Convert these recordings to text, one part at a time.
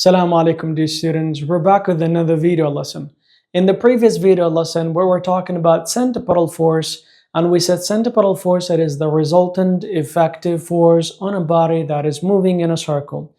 Assalamu alaikum dear students, we're back with another video lesson. In the previous video lesson we were talking about centripetal force, and we said centripetal force is the resultant effective force on a body that is moving in a circle.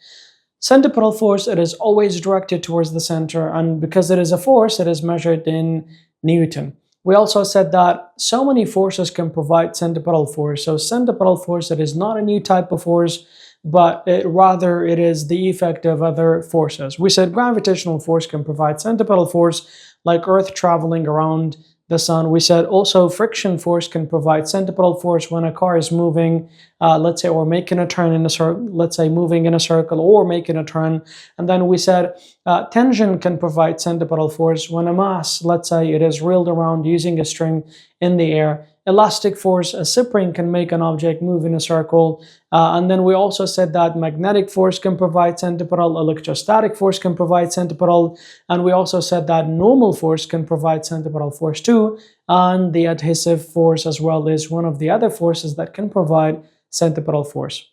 Centripetal force, it is always directed towards the center, and because it is a force, it is measured in Newton. We also said that so many forces can provide centripetal force. So centripetal force, it is not a new type of force, but rather it is the effect of other forces. We said gravitational force can provide centripetal force, like Earth traveling around the sun. We said also friction force can provide centripetal force when a car is moving, let's say, or making a turn in a circle, let's say moving in a circle or making a turn. And then we said tension can provide centripetal force when a mass, let's say, it is reeled around using a string in the air. Elastic force, a spring can make an object move in a circle. And then we also said that magnetic force can provide centripetal, electrostatic force can provide centripetal, and we also said that normal force can provide centripetal force too, and the adhesive force as well is one of the other forces that can provide centripetal force.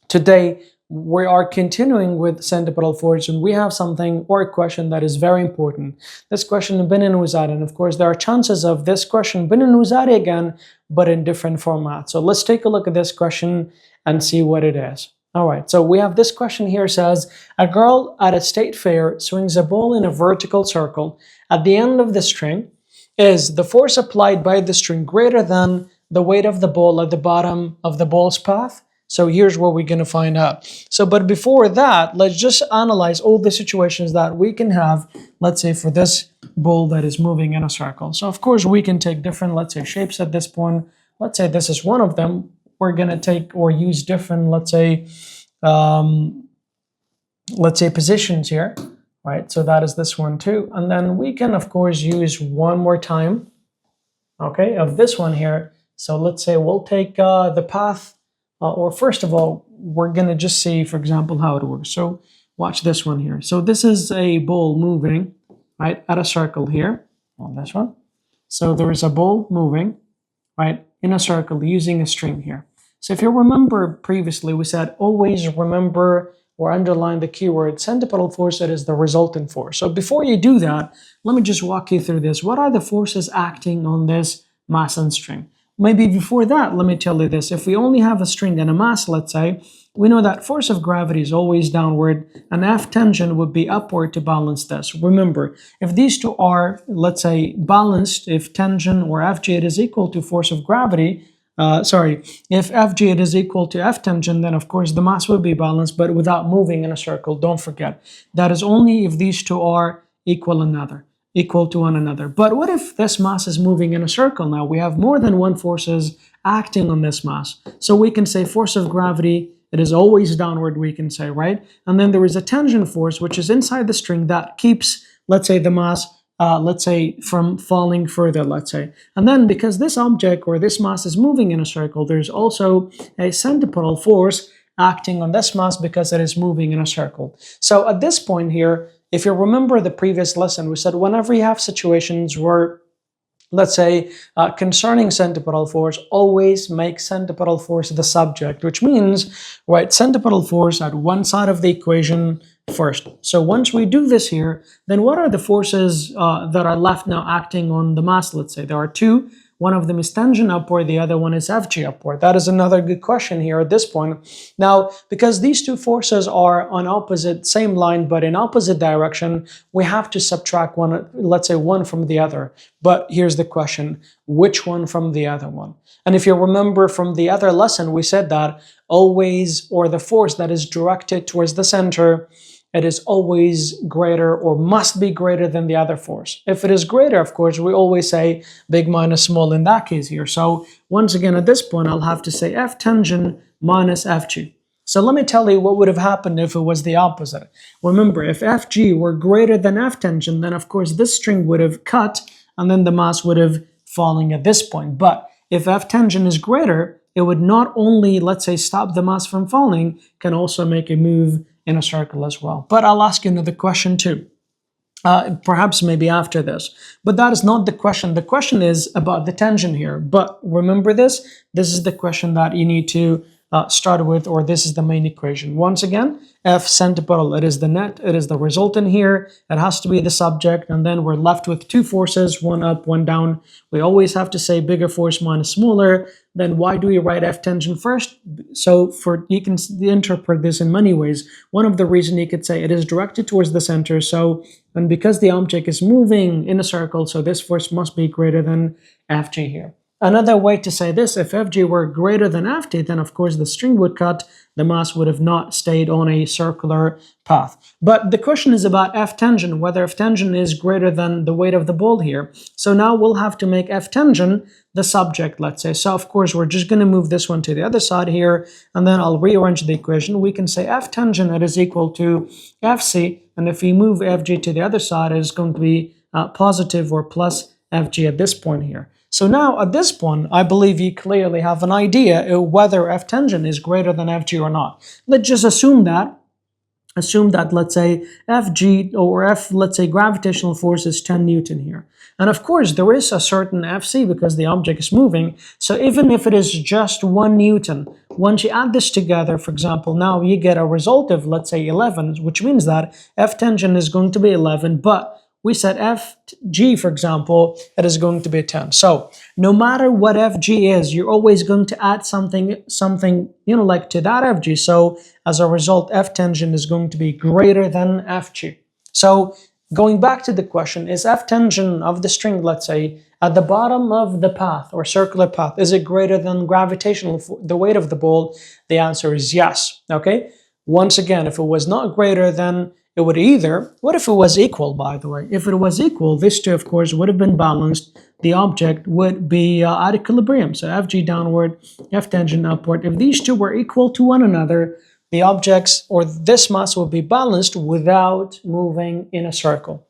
Today, we are continuing with centripetal force, and we have something or a question that is very important. This question has been in Wizard, and of course there are chances of this question being in Wizard again, but in different formats. So let's take a look at this question and see what it is. Alright, so we have this question here. Says, a girl at a state fair swings a ball in a vertical circle. At the end of the string, is the force applied by the string greater than the weight of the ball at the bottom of the ball's path? So here's what we're going to find out. So, but before that, let's just analyze all the situations that we can have, let's say, for this ball that is moving in a circle. So of course we can take different, let's say, shapes at this point. Let's say this is one of them. We're going to take or use different, let's say positions here, right? So that is this one too. And then we can, of course, use one more time, okay, of this one here. So let's say we'll take the path. Or first of all, we're going to just see, for example, how it works. So watch this one here. So this is a ball moving, right, at a circle here on this one. So there is a ball moving, right, in a circle using a string here. So if you remember previously, we said always remember or underline the keyword centripetal force, that is the resultant force. So before you do that, let me just walk you through this. What are the forces acting on this mass and string? Maybe before that, let me tell you this. If we only have a string and a mass, let's say, we know that force of gravity is always downward, and F tension would be upward to balance this. Remember, if these two are, let's say, balanced, if tension or Fg it is equal to force of gravity, if Fg it is equal to F tension, then of course the mass will be balanced, but without moving in a circle. Don't forget, that is only if these two are equal to one another. But what if this mass is moving in a circle? Now we have more than one forces acting on this mass. So we can say force of gravity, it is always downward, we can say, right? And then there is a tension force, which is inside the string that keeps, let's say, the mass, let's say, from falling further, let's say. And then because this object or this mass is moving in a circle, there's also a centripetal force acting on this mass because it is moving in a circle. So at this point here, if you remember the previous lesson, we said whenever you have situations where, let's say, concerning centripetal force, always make centripetal force the subject, which means, right, centripetal force at one side of the equation first. So once we do this here, then what are the forces that are left now acting on the mass? Let's say there are two. One of them is tension upward, the other one is Fg upward. That is another good question here at this point. Now, because these two forces are on opposite, same line, but in opposite direction, we have to subtract one, let's say one from the other. But here's the question, which one from the other one? And if you remember from the other lesson, we said that always, or the force that is directed towards the center, it is always greater or must be greater than the other force. If it is greater, of course, we always say big minus small in that case here. So once again, at this point, I'll have to say F tension minus Fg. So let me tell you what would have happened if it was the opposite. Remember, if Fg were greater than F tension, then of course this string would have cut and then the mass would have fallen at this point. But if F tension is greater, it would not only, let's say, stop the mass from falling, can also make a move in a circle as well. But I'll ask you another question too, perhaps maybe after this. But that is not the question. The question is about the tension here. But remember this is the question that you need to start with, or this is the main equation. Once again, F centripetal, it is the net, it is the resultant here, it has to be the subject, and then we're left with two forces, one up, one down. We always have to say bigger force minus smaller. Then why do we write F tangent first? So you can interpret this in many ways. One of the reasons you could say it is directed towards the center, and because the object is moving in a circle, so this force must be greater than Fg here. Another way to say this, if Fg were greater than Ft, then of course the string would cut, the mass would have not stayed on a circular path. But the question is about F tangent, whether F tangent is greater than the weight of the ball here. So now we'll have to make F tangent the subject, let's say. So of course we're just going to move this one to the other side here, and then I'll rearrange the equation. We can say F tangent it is equal to Fc, and if we move Fg to the other side, it is going to be positive or plus Fg at this point here. So now at this point, I believe you clearly have an idea whether F tangent is greater than Fg or not. Let's just assume that, let's say Fg or F, let's say gravitational force is 10 Newton here. And of course, there is a certain Fc because the object is moving. So even if it is just 1 Newton, once you add this together, for example, now you get a result of, let's say 11, which means that F tangent is going to be 11, but we said Fg, for example, it is going to be 10. So no matter what Fg is, you're always going to add something, like to that Fg. So as a result, F tangent is going to be greater than Fg. So going back to the question, is F tangent of the string, let's say, at the bottom of the path or circular path, is it greater than gravitational, the weight of the ball? The answer is yes, okay? Once again, if it was not greater than, it would either, what if it was equal, by the way? If it was equal, this two, of course, would have been balanced. The object would be at equilibrium. So Fg downward, F tangent upward. If these two were equal to one another, the objects or this mass would be balanced without moving in a circle.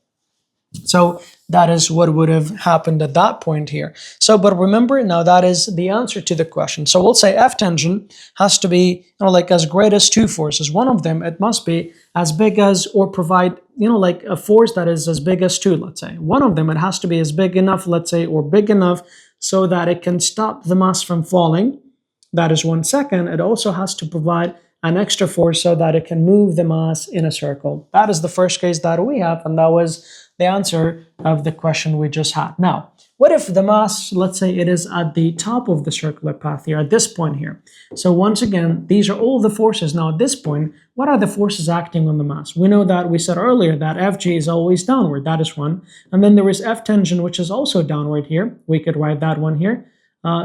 So that is what would have happened at that point here. So, but remember, now that is the answer to the question. So we'll say F tangent has to be, like as great as two forces. One of them, it must be as big as or provide, like a force that is as big as two, let's say. One of them, it has to be as big enough, let's say, or big enough so that it can stop the mass from falling. That is 1 second. It also has to provide an extra force so that it can move the mass in a circle. That is the first case that we have, and that was the answer of the question we just had. Now, what if the mass, let's say it is at the top of the circular path here, at this point here. So once again, these are all the forces. Now at this point, what are the forces acting on the mass? We know that we said earlier that Fg is always downward, that is one. And then there is F tangent, which is also downward here. We could write that one here.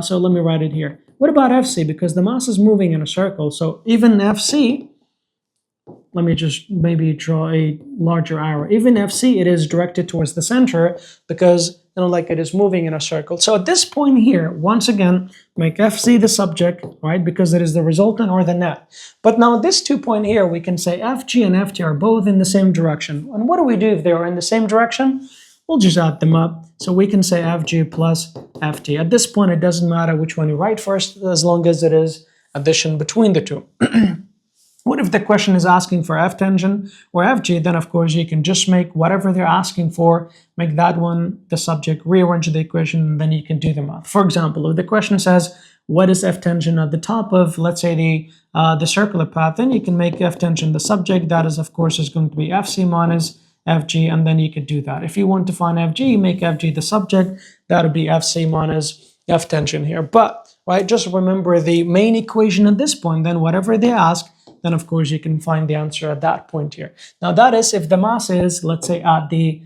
So let me write it here. What about Fc? Because the mass is moving in a circle. So even Fc, let me just maybe draw a larger arrow. Even Fc, it is directed towards the center because, like it is moving in a circle. So at this point here, once again, make Fc the subject, right? Because it is the resultant or the net. But now this 2 point here, we can say Fg and Ft are both in the same direction. And what do we do if they are in the same direction? We'll just add them up. So we can say Fg plus Ft. At this point, it doesn't matter which one you write first, as long as it is addition between the two. What if the question is asking for F tangent or Fg? Then of course you can just make whatever they're asking for, make that one the subject, rearrange the equation, and then you can do the math. For example, if the question says what is F tangent at the top of, let's say, the circular path, then you can make F tangent the subject. That is, of course, is going to be Fc minus Fg, and then you could do that. If you want to find Fg, make Fg the subject. That would be Fc minus F tangent here. But right, just remember the main equation at this point. Then whatever they ask, then of course you can find the answer at that point here. Now that is if the mass is, let's say, at the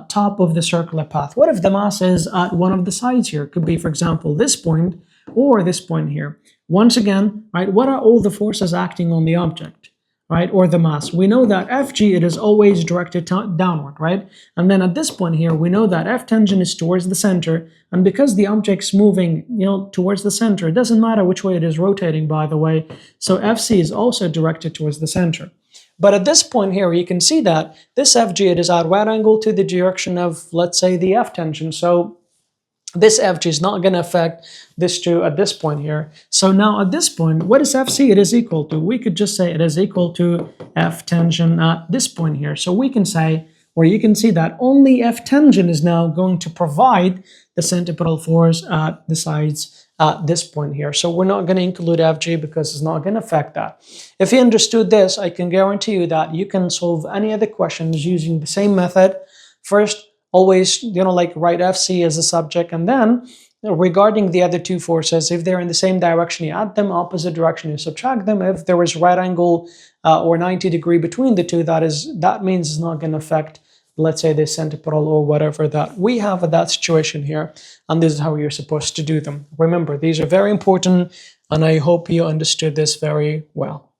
top of the circular path. What if the mass is at one of the sides here? It could be, for example, this point or this point here. Once again, right, what are all the forces acting on the object, right, or the mass? We know that Fg, it is always directed downward, right? And then at this point here, we know that F tangent is towards the center, and because the object's moving, towards the center, it doesn't matter which way it is rotating, by the way, so Fc is also directed towards the center. But at this point here, you can see that this Fg, it is at right angle to the direction of, let's say, the F tangent, so this Fg is not going to affect this 2 at this point here. So now at this point, what is Fc? It is equal to, we could just say it is equal to F tangent at this point here. So we can say, or you can see that only F tangent is now going to provide the centripetal force at the sides at this point here. So we're not going to include FG because it's not going to affect that. If you understood this, I can guarantee you that you can solve any other questions using the same method. First, always, like write FC as a subject, and then regarding the other two forces, if they're in the same direction, you add them, opposite direction, you subtract them. If there is right angle or 90 degree between the two, that means it's not going to affect, let's say, the centripetal or whatever that we have at that situation here. And this is how you're supposed to do them. Remember, these are very important, and I hope you understood this very well.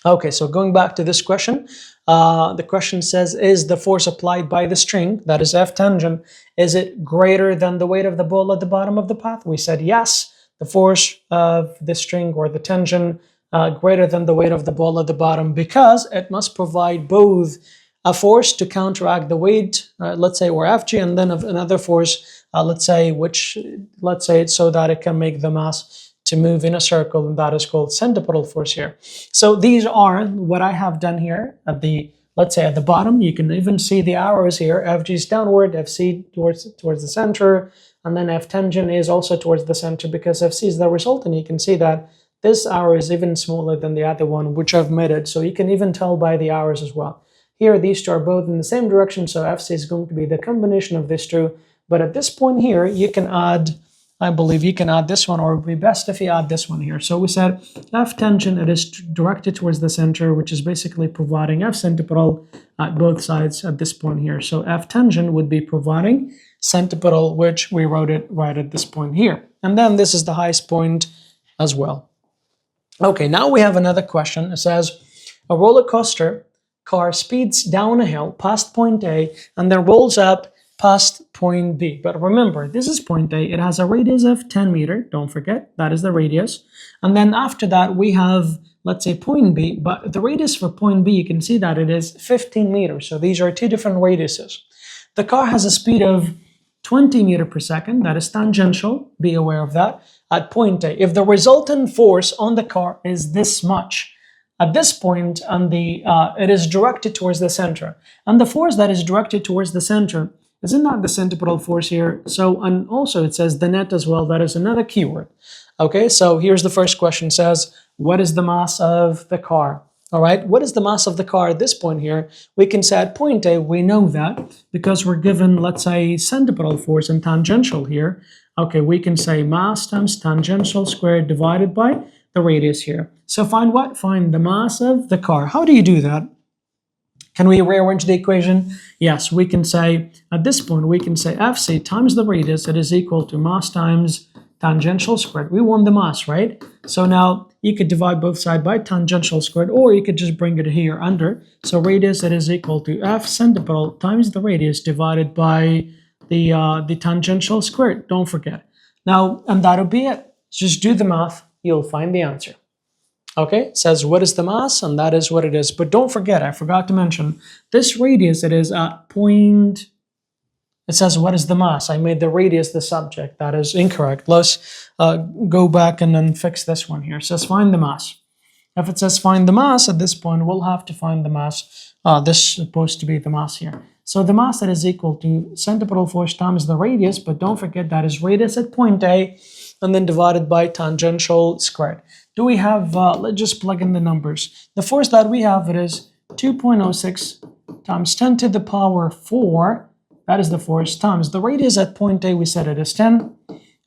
Okay, so going back to this question, the question says, is the force applied by the string, that is F tangent, is it greater than the weight of the ball at the bottom of the path? We said yes, the force of the string or the tangent greater than the weight of the ball at the bottom, because it must provide both a force to counteract the weight, let's say, or Fg, and then another force, let's say it's so that it can make the mass to move in a circle, and that is called centripetal force here. So these are what I have done here at let's say at the bottom. You can even see the arrows here. Fg is downward, Fc towards the center, and then F tangent is also towards the center because Fc is the result, and you can see that this arrow is even smaller than the other one, which I've omitted. So you can even tell by the arrows as well. Here, these two are both in the same direction, so Fc is going to be the combination of these two. But at this point here, you can add, I believe you can add this one, or it would be best if you add this one here. So we said F tangent, it is directed towards the center, which is basically providing F centripetal at both sides at this point here. So F tangent would be providing centripetal, which we wrote it right at this point here. And then this is the highest point as well. Okay, now we have another question. It says, a roller coaster car speeds down a hill past point A and then rolls up past point B. But remember, this is point A. It has a radius of 10 meters. Don't forget, that is the radius. And then after that, we have, let's say, point B. But the radius for point B, you can see that it is 15 meters. So these are two different radiuses. The car has a speed of 20 meters per second. That is tangential. Be aware of that. At point A, if the resultant force on the car is this much, at this point, it is directed towards the center. And the force that is directed towards the center, isn't that the centripetal force here? So, and also it says the net as well. That is another keyword. Okay, so here's the first question. It says, what is the mass of the car? All right, what is the mass of the car at this point here? We can say at point A, we know that because we're given, let's say, centripetal force and tangential here. Okay, we can say mass times tangential squared divided by the radius here. So find what? Find the mass of the car. How do you do that? Can we rearrange the equation? Yes, we can say, at this point, we can say Fc times the radius, it is equal to mass times tangential squared. We want the mass, right? So now you could divide both sides by tangential squared, or you could just bring it here under. So radius, it is equal to F centripetal times the radius divided by the tangential squared. Don't forget. Now, and that'll be it. Just do the math. You'll find the answer. Okay, it says what is the mass, and that is what it is. But don't forget, I forgot to mention, this radius, it is at point, it says what is the mass. I made the radius the subject. That is incorrect. Let's go back and then fix this one here. It says find the mass. If it says find the mass, at this point, we'll have to find the mass. This is supposed to be the mass here. So the mass that is equal to centripetal force times the radius, but don't forget that is radius at point A, and then divided by tangential squared. Do we have, let's just plug in the numbers. The force that we have, it is 2.06 times 10 to the power 4. That is the force times the radius at point A, we said it is 10.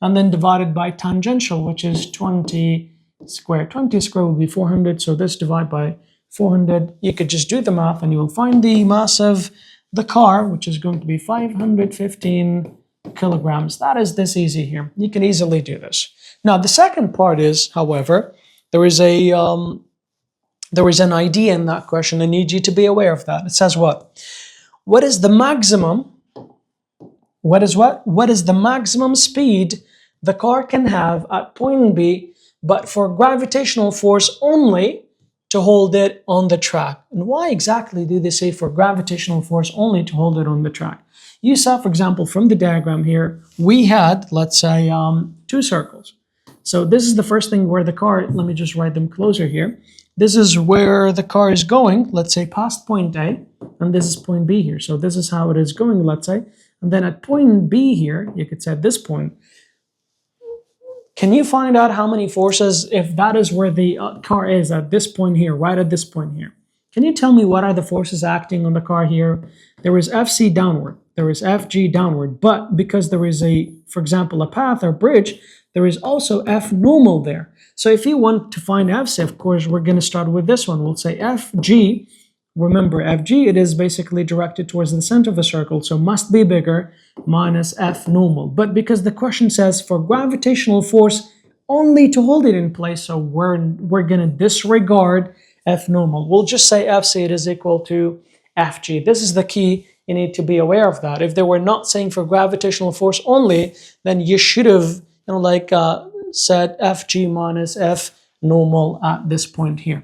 And then divided by tangential, which is 20 squared. 20 squared would be 400, so this divided by 400. You could just do the math and you will find the mass of the car, which is going to be 515 kilograms. That is this easy here. You can easily do this. Now, the second part is, however, there is an idea in that question. I need you to be aware of that. It says what? What is the maximum? What is what? What is the maximum speed the car can have at point B, but for gravitational force only to hold it on the track? And why exactly do they say for gravitational force only to hold it on the track? You saw, for example, from the diagram here, we had, let's say, two circles. So this is the first thing where the car, let me just write them closer here. This is where the car is going, let's say past point A, and this is point B here. So this is how it is going, let's say. And then at point B here, you could say at this point, Can you find out how many forces, if that is where the car is at this point here, right at this point here? Can you tell me what are the forces acting on the car here? There is Fc downward, there is Fg downward, but because there is a, for example, a path or bridge, there is also F normal there. So if you want to find Fc, of course, we're going to start with this one. We'll say Fg. Remember, Fg, it is basically directed towards the center of the circle, so must be bigger, minus F normal. But because the question says for gravitational force only to hold it in place, so we're going to disregard F normal. We'll just say Fc, it is equal to Fg. This is the key. You need to be aware of that. If they were not saying for gravitational force only, then you should have, said Fg minus F normal at this point here.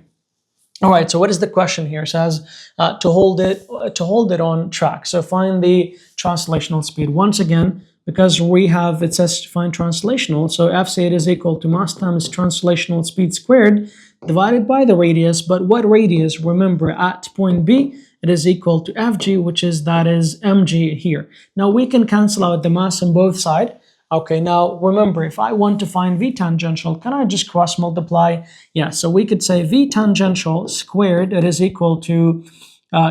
All right, so what is the question here? It says to hold it on track. So find the translational speed. Once again, because it says to find translational, so Fc is equal to mass times translational speed squared divided by the radius. But what radius? Remember, at point B, it is equal to Fg, which is mg here. Now we can cancel out the mass on both sides. Okay, now remember, if I want to find V tangential, can I just cross multiply? Yeah, so we could say V tangential squared, it is equal to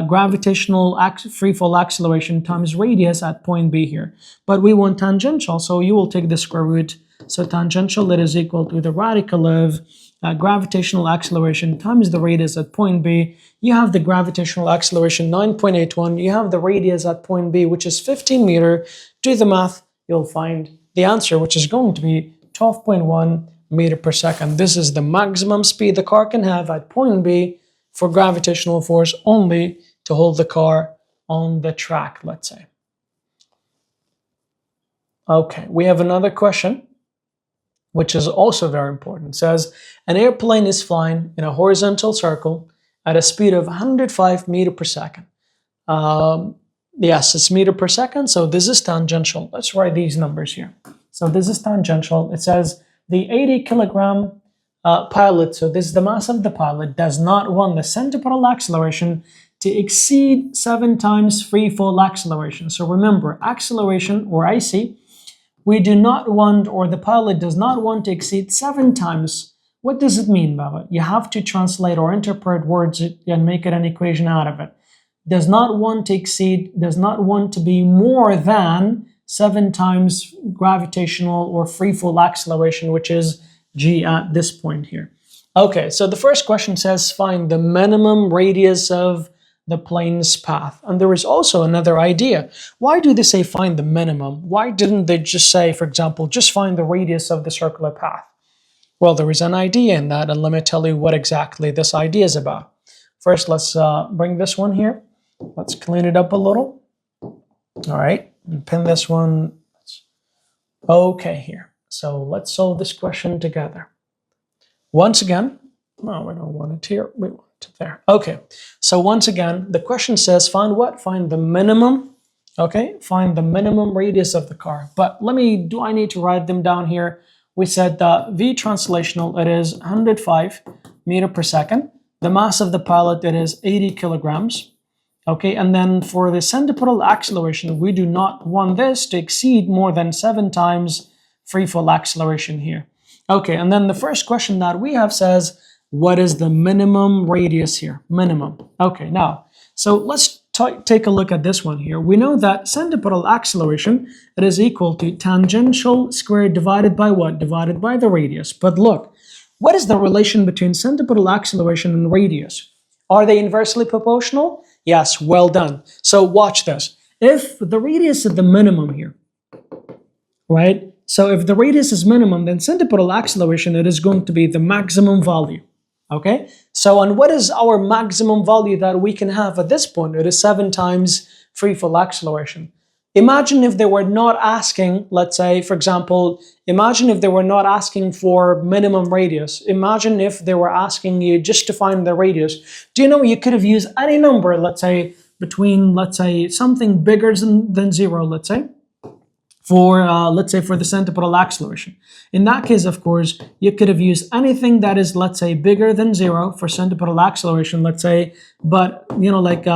gravitational free fall acceleration times radius at point B here. But we want tangential, so you will take the square root. So tangential, it is equal to the radical of gravitational acceleration times the radius at point B. You have the gravitational acceleration 9.81. You have the radius at point B, which is 15 meters. Do the math, you'll find the answer, which is going to be 12.1 meter per second. This is the maximum speed the car can have at point B for gravitational force only to hold the car on the track, let's say. Okay, we have another question, which is also very important. It says, an airplane is flying in a horizontal circle at a speed of 105 meters per second. Yes, it's meter per second, so this is tangential. Let's write these numbers here. So this is tangential. It says the 80 kilogram pilot, so this is the mass of the pilot, does not want the centripetal acceleration to exceed 7 times free fall acceleration. So remember, acceleration, or IC, we do not want, or the pilot does not want to exceed 7 times. What does it mean, Baba? You have to translate or interpret words and make it an equation out of it. Does not want to exceed, does not want to be more than 7 times gravitational or free fall acceleration, which is g at this point here. Okay, so the first question says find the minimum radius of the plane's path. And there is also another idea. Why do they say find the minimum? Why didn't they just say, for example, just find the radius of the circular path? Well, there is an idea in that, and let me tell you what exactly this idea is about. First, let's bring this one here. Let's clean it up a little. All right, and pin this one. Okay, here. So let's solve this question together. Once again, no, we don't want it here. We want it there. Okay, so once again, the question says find what? Find the minimum. Okay, find the minimum radius of the car. But do I need to write them down here? We said that V translational, it is 105 meters per second. The mass of the pilot, it is 80 kilograms. Okay, and then for the centripetal acceleration, we do not want this to exceed more than 7 times free fall acceleration here. Okay, and then the first question that we have says, what is the minimum radius here? Minimum. Okay, now, so let's take a look at this one here. We know that centripetal acceleration, it is equal to tangential squared divided by what? Divided by the radius. But look, what is the relation between centripetal acceleration and radius? Are they inversely proportional? Yes, well done. So watch this. If the radius is the minimum here, right? So if the radius is minimum, then centripetal acceleration, it is going to be the maximum value. Okay? So, and what is our maximum value that we can have at this point? It is 7 times free fall acceleration. Imagine if they were not asking, let's say, for example, imagine if they were not asking for minimum radius. Imagine if they were asking you just to find the radius. Do you know you could have used any number, let's say, between, let's say, something bigger than 0, let's say, for, let's say, for the centripetal acceleration. In that case, of course, you could have used anything that is, let's say, bigger than 0 for centripetal acceleration, let's say, but, you know, like,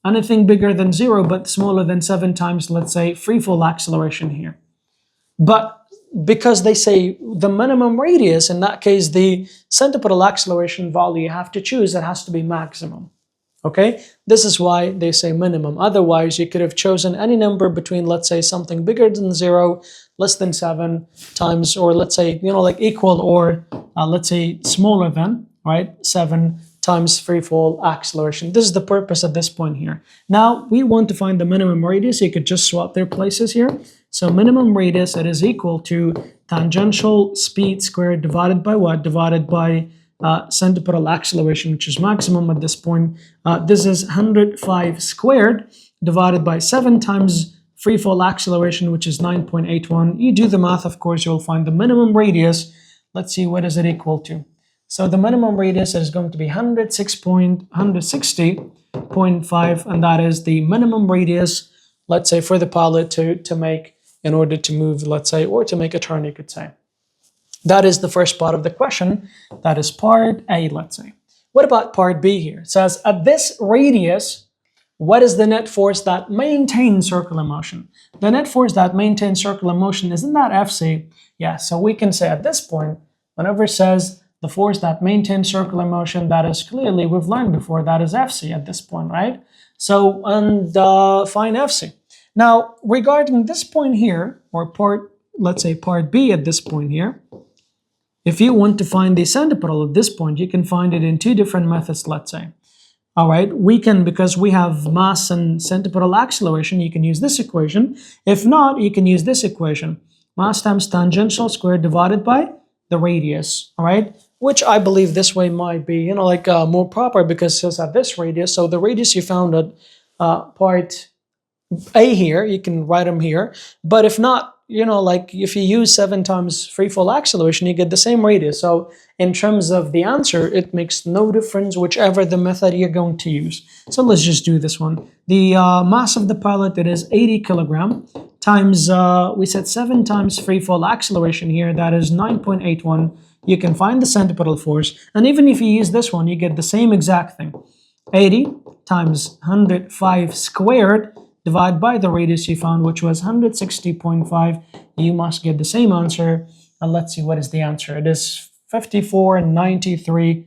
anything bigger than 0 but smaller than 7 times, let's say, free fall acceleration here. But because they say the minimum radius, in that case, the centripetal acceleration value you have to choose, it has to be maximum. Okay, this is why they say minimum. Otherwise, you could have chosen any number between, let's say, something bigger than 0, less than 7 times, or let's say, like equal, or let's say smaller than, right, 7 times free fall acceleration. This is the purpose at this point here. Now, we want to find the minimum radius. You could just swap their places here. So minimum radius, it is equal to tangential speed squared divided by what? Divided by centripetal acceleration, which is maximum at this point. This is 105 squared divided by 7 times free fall acceleration, which is 9.81. You do the math, of course, you'll find the minimum radius. Let's see, what is it equal to? So the minimum radius is going to be 160.5, and that is the minimum radius, let's say, for the pilot to make in order to move, let's say, or to make a turn, you could say. That is the first part of the question. That is part A, let's say. What about part B here? It says, at this radius, what is the net force that maintains circular motion? The net force that maintains circular motion, isn't that Fc? Yeah, so we can say at this point, whenever it says the force that maintains circular motion, that is clearly, we've learned before, that is Fc at this point, right? So, and find Fc. Now, regarding this point here, or let's say part B at this point here, if you want to find the centripetal at this point, you can find it in 2 different methods, let's say. All right, we can, because we have mass and centripetal acceleration, you can use this equation. If not, you can use this equation. Mass times tangential squared divided by the radius, all right? Which I believe this way might be, more proper, because it says at this radius. So the radius you found at part A here, you can write them here. But if not, if you use 7 times free fall acceleration, you get the same radius. So in terms of the answer, it makes no difference whichever the method you're going to use. So let's just do this one. The mass of the pilot, it is 80 kilogram times, we said 7 times free fall acceleration here, that is 9.81. You can find the centripetal force. And even if you use this one, you get the same exact thing. 80 times 105 squared divided by the radius you found, which was 160.5. You must get the same answer. And let's see, what is the answer? It is 54.93.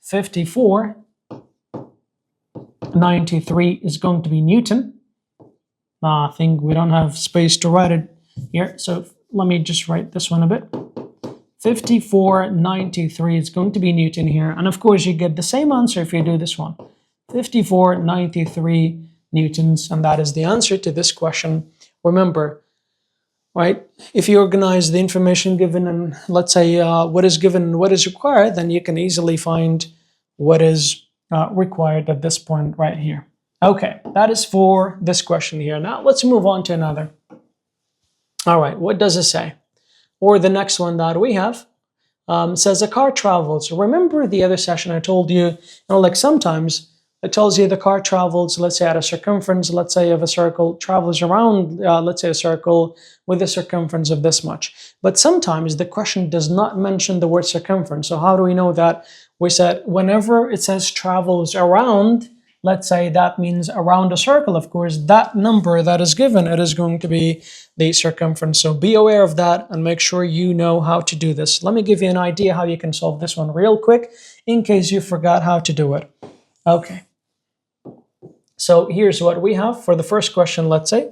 54.93 is going to be Newton. I think we don't have space to write it here. So let me just write this one a bit. 54.93 is going to be Newton here. And of course, you get the same answer if you do this one. 54.93 newtons, and that is the answer to this question. Remember, right, if you organize the information given and let's say what is given and what is required, then you can easily find what is required at this point right here. Okay, that is for this question here. Now let's move on to another. All right, what does it say? Or the next one that we have says a car travels. Remember the other session I told you, sometimes it tells you the car travels, let's say at a circumference, let's say of a circle, travels around, let's say a circle with a circumference of this much. But sometimes the question does not mention the word circumference. So how do we know that? We said whenever it says travels around, let's say that means around a circle, of course, that number that is given, it is going to be the circumference. So be aware of that and make sure you know how to do this. Let me give you an idea how you can solve this one real quick in case you forgot how to do it. Okay. So here's what we have for the first question, let's say.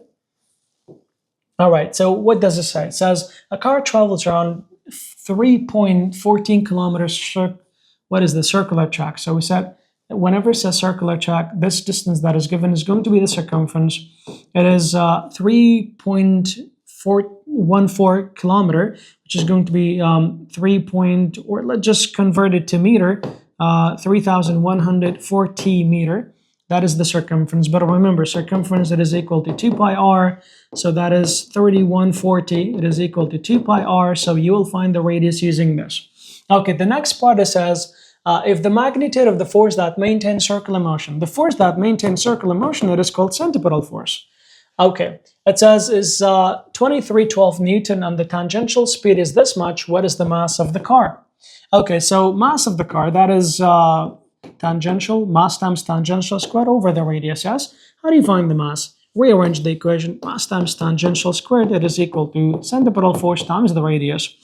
All right, so what does it say? It says a car travels around 3.14 kilometers. What is the circular track? So we said whenever it says circular track, this distance that is given is going to be the circumference. It is 3.414 kilometer, which is going to be or let's just convert it to meter, 3,140 meter. That is the circumference. But remember, circumference, it is equal to 2 pi r. So that is 3140. It is equal to 2 pi r. So you will find the radius using this. Okay, the next part it says, if the magnitude of the force that maintains circular motion, the force that maintains circular motion, it is called centripetal force. Okay, it says is 2312 Newton and the tangential speed is this much. What is the mass of the car? Okay, so mass of the car, that is tangential, mass times tangential squared over the radius, yes? How do you find the mass? rearrange the equation. Mass times tangential squared, it is equal to centripetal force times the radius.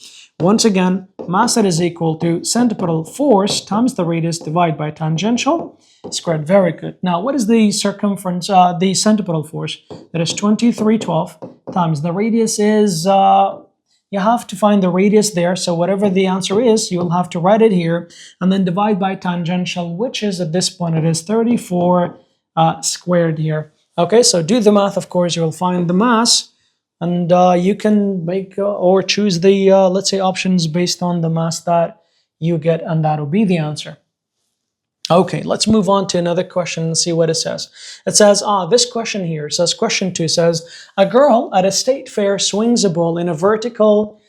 Once again, mass that is equal to centripetal force times the radius divided by tangential squared. Very good. Now, what is the circumference, the centripetal force? That is 2312 times the radius is, you have to find the radius there. So whatever the answer is, you'll have to write it here and then divide by tangential, which is at this point, it is 34 squared here. Okay, so do the math, of course, you'll find the mass. And you can make or choose the, let's say, options based on the mass that you get, and that'll be the answer. Okay, let's move on to another question and see what it says. It says, this question here says, question 2 says, a girl at a state fair swings a ball in a vertical,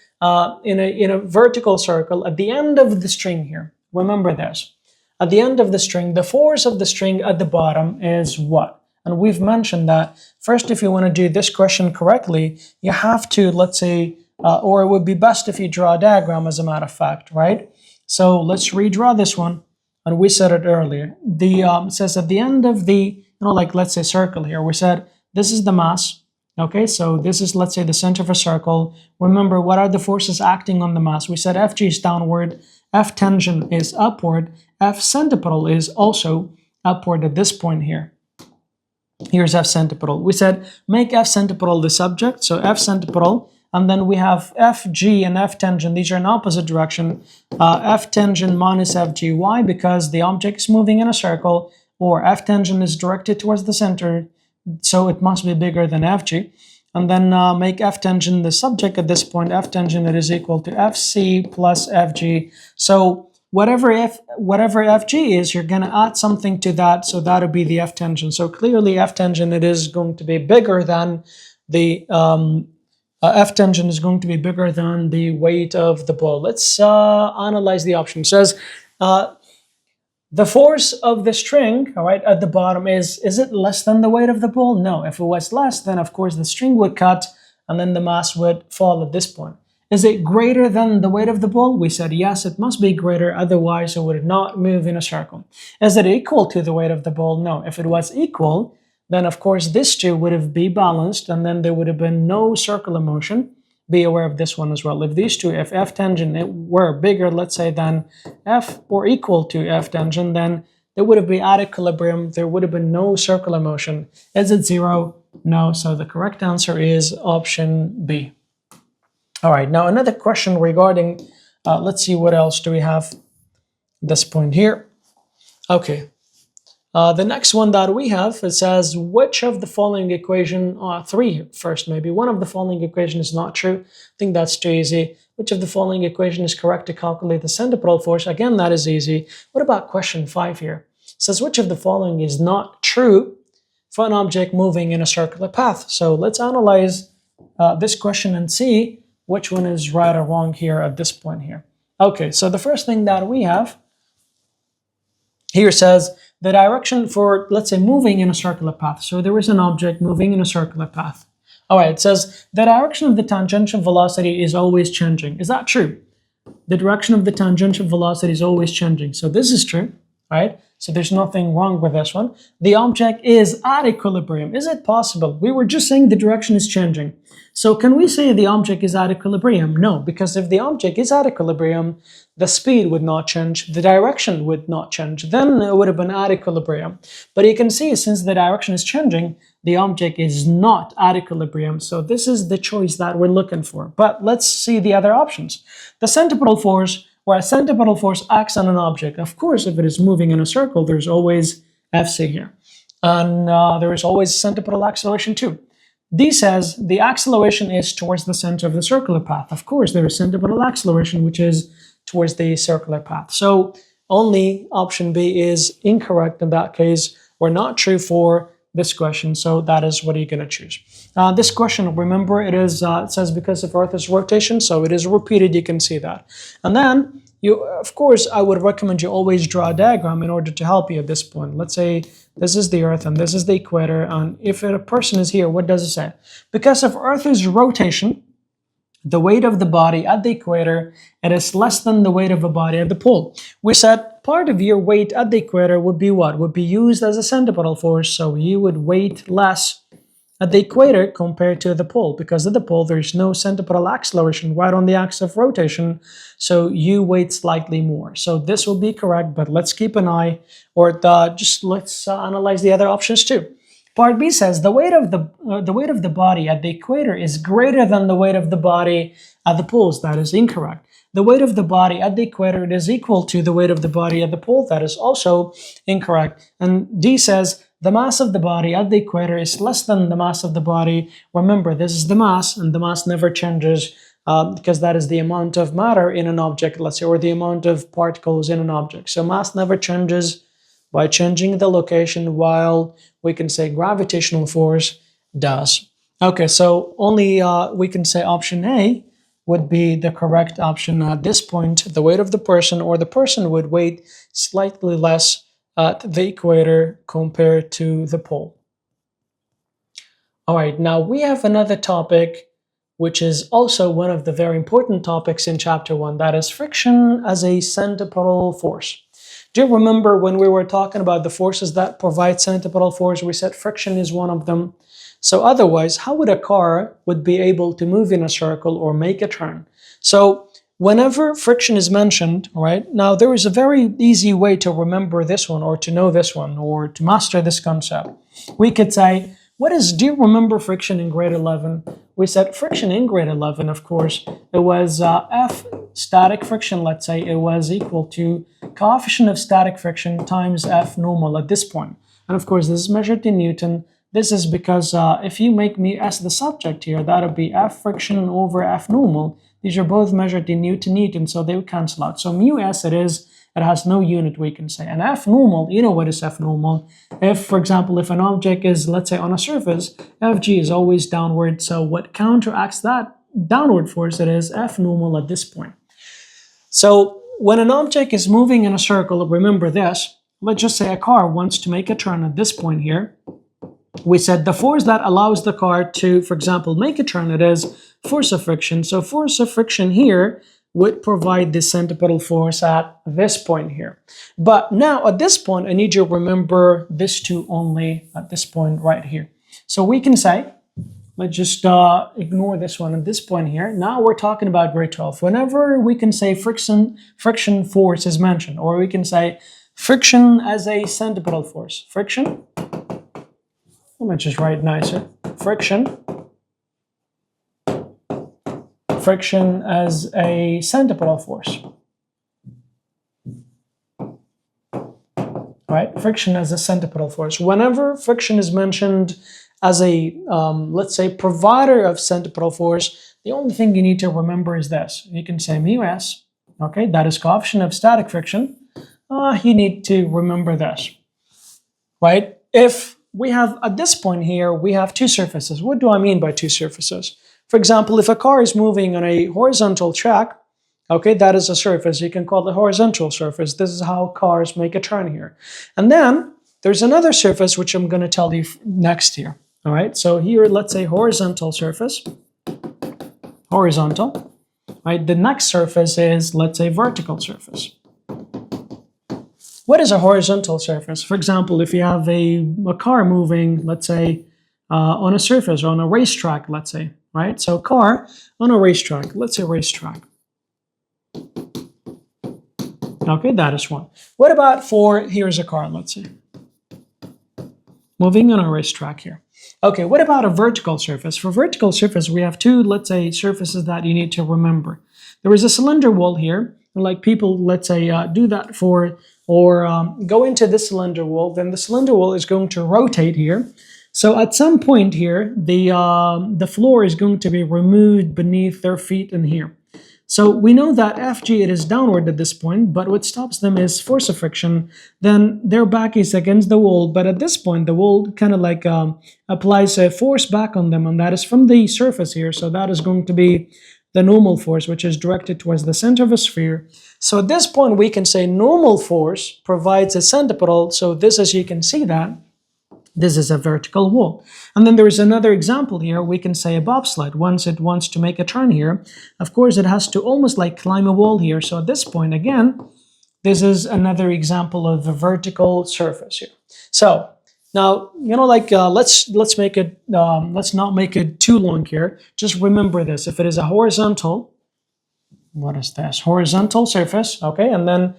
in a vertical circle at the end of the string here. Remember this. At the end of the string, the force of the string at the bottom is what? And we've mentioned that first, if you want to do this question correctly, you have to, let's say, or it would be best if you draw a diagram, as a matter of fact, right? So let's redraw this one. And we said it earlier. The it says at the end of the, like let's say circle here, we said this is the mass. Okay, so this is, let's say, the center of a circle. Remember, what are the forces acting on the mass? We said Fg is downward, F tangent is upward, F centripetal is also upward at this point here. Here's F centripetal. We said make F centripetal the subject, so F centripetal, and then we have Fg and F tangent. These are in opposite direction. F tangent minus Fg. Why? Because the object is moving in a circle, or F tangent is directed towards the center, so it must be bigger than Fg. And then make F tangent the subject at this point. F tangent, it is equal to Fc plus Fg. So whatever Fg is, you're going to add something to that, so that'll be the F tangent. So clearly F tangent, it is going to be bigger than the F tangent is going to be bigger than the weight of the ball. Let's analyze the option. It says the force of the string, all right, at the bottom is it less than the weight of the ball? No. If it was less, then of course the string would cut and then the mass would fall at this point. Is it greater than the weight of the ball? We said yes, it must be greater, otherwise it would not move in a circle. Is it equal to the weight of the ball? No. If it was equal, then of course this two would have been balanced and then there would have been no circular motion. Be aware of this one as well. If these two, if F tangent were bigger, let's say, than F or equal to F tangent, then there would have been at equilibrium, there would have been no circular motion. Is it 0? No. So the correct answer is option B. All right, now another question regarding, let's see what else do we have at this point here. Okay, the next one that we have, it says, which of the following equation, three first maybe, one of the following equation is not true. I think that's too easy. Which of the following equation is correct to calculate the centripetal force? Again, that is easy. What about question 5 here? It says, which of the following is not true for an object moving in a circular path? So let's analyze this question and see which one is right or wrong here at this point here. Okay, so the first thing that we have here says the direction for, let's say, moving in a circular path. So there is an object moving in a circular path. All right, it says the direction of the tangential velocity is always changing. Is that true? The direction of the tangential velocity is always changing. So this is true, right? So there's nothing wrong with this one. The object is at equilibrium. Is it possible? We were just saying the direction is changing. So can we say the object is at equilibrium? No, because if the object is at equilibrium, the speed would not change, the direction would not change, then it would have been at equilibrium. But you can see, since the direction is changing, the object is not at equilibrium. So this is the choice that we're looking for. But let's see the other options. The centripetal force, where a centripetal force acts on an object. Of course, if it is moving in a circle, there's always Fc here. And there is always centripetal acceleration too. D says the acceleration is towards the center of the circular path. Of course, there is centripetal acceleration, which is towards the circular path. So only option B is incorrect in that case, or not true for this question. So that is what you're going to choose. This question, remember, it says because of Earth's rotation, so it is repeated. You can see that. And then of course, I would recommend you always draw a diagram in order to help you at this point. Let's say this is the Earth and this is the equator. And if a person is here, what does it say? Because of Earth's rotation, the weight of the body at the equator, it is less than the weight of a body at the pole. We said part of your weight at the equator would be what? Would be used as a centripetal force. So you would weight less at the equator compared to the pole. Because at the pole, there's no centripetal acceleration right on the axis of rotation, so you weight slightly more. So this will be correct, but let's keep an eye, or just let's analyze the other options too. Part B says the weight of the body at the equator is greater than the weight of the body at the poles. That is incorrect. The weight of the body at the equator is equal to the weight of the body at the pole. That is also incorrect. And D says the mass of the body at the equator is less than the mass of the body. Remember, this is the mass, and the mass never changes because that is the amount of matter in an object, let's say, or the amount of particles in an object. So mass never changes by changing the location, while we can say gravitational force does. Okay, so only we can say option A would be the correct option at this point. The weight of the person, or the person would weigh slightly less at the equator compared to the pole. All right, now we have another topic which is also one of the very important topics in chapter 1, that is friction as a centripetal force. Do you remember when we were talking about the forces that provide centripetal force, we said friction is one of them. So otherwise, how would a car would be able to move in a circle or make a turn? So whenever friction is mentioned, right, now there is a very easy way to remember this one, or to know this one, or to master this concept. We could say, do you remember friction in grade 11? We said friction in grade 11, of course, it was F static friction, let's say, it was equal to coefficient of static friction times F normal at this point. And of course, this is measured in Newton. This is because if you make mu s the subject here, that would be F friction over F normal. These are both measured in Newton, so they would cancel out. So mu s it has no unit, we can say. And F normal, you know what is F normal? If, for example, if an object is, let's say, on a surface, Fg is always downward. So what counteracts that downward force, it is F normal at this point. So when an object is moving in a circle, remember this, let's just say a car wants to make a turn at this point here. We said the force that allows the car to, for example, make a turn, it is force of friction. So force of friction here would provide the centripetal force at this point here. But now at this point, I need you to remember this two only at this point right here. So we can say, let's just ignore this one at this point here. Now we're talking about grade 12. Whenever we can say friction force is mentioned, or we can say friction as a centripetal force. Friction, let me just write nicer. Friction as a centripetal force. Right? Friction as a centripetal force. Whenever friction is mentioned as a, let's say, provider of centripetal force, the only thing you need to remember is this. You can say mu s, okay, that is coefficient of static friction. You need to remember this, right? If we have, at this point here, we have two surfaces. What do I mean by two surfaces? For example, if a car is moving on a horizontal track, okay, that is a surface. You can call it a horizontal surface. This is how cars make a turn here. And then there's another surface, which I'm going to tell you next here. All right, so here, let's say horizontal surface, horizontal, right? The next surface is, let's say, vertical surface. What is a horizontal surface? For example, if you have a car moving, let's say, on a surface, or on a racetrack, let's say, right? So car on a racetrack, let's say racetrack. Okay, that is one. What about here's a car, let's say, moving on a racetrack here. Okay, what about a vertical surface? For vertical surface, we have two, let's say, surfaces that you need to remember. There is a cylinder wall here, like people, let's say, do that for, or go into the cylinder wall, then the cylinder wall is going to rotate here. So at some point here, the floor is going to be removed beneath their feet in here. So we know that Fg, it is downward at this point, but what stops them is force of friction. Then their back is against the wall, but at this point, the wall kind of like applies a force back on them, and that is from the surface here. So that is going to be the normal force, which is directed towards the center of a sphere. So at this point, we can say normal force provides a centripetal. So this, as you can see that, this is a vertical wall. And then there is another example here. We can say a bobsled. Once it wants to make a turn here, of course, it has to almost like climb a wall here. So at this point, again, this is another example of a vertical surface here. So Now, like let's make it let's not make it too long here. Just remember this: if it is a horizontal, what is this? Horizontal surface, okay? And then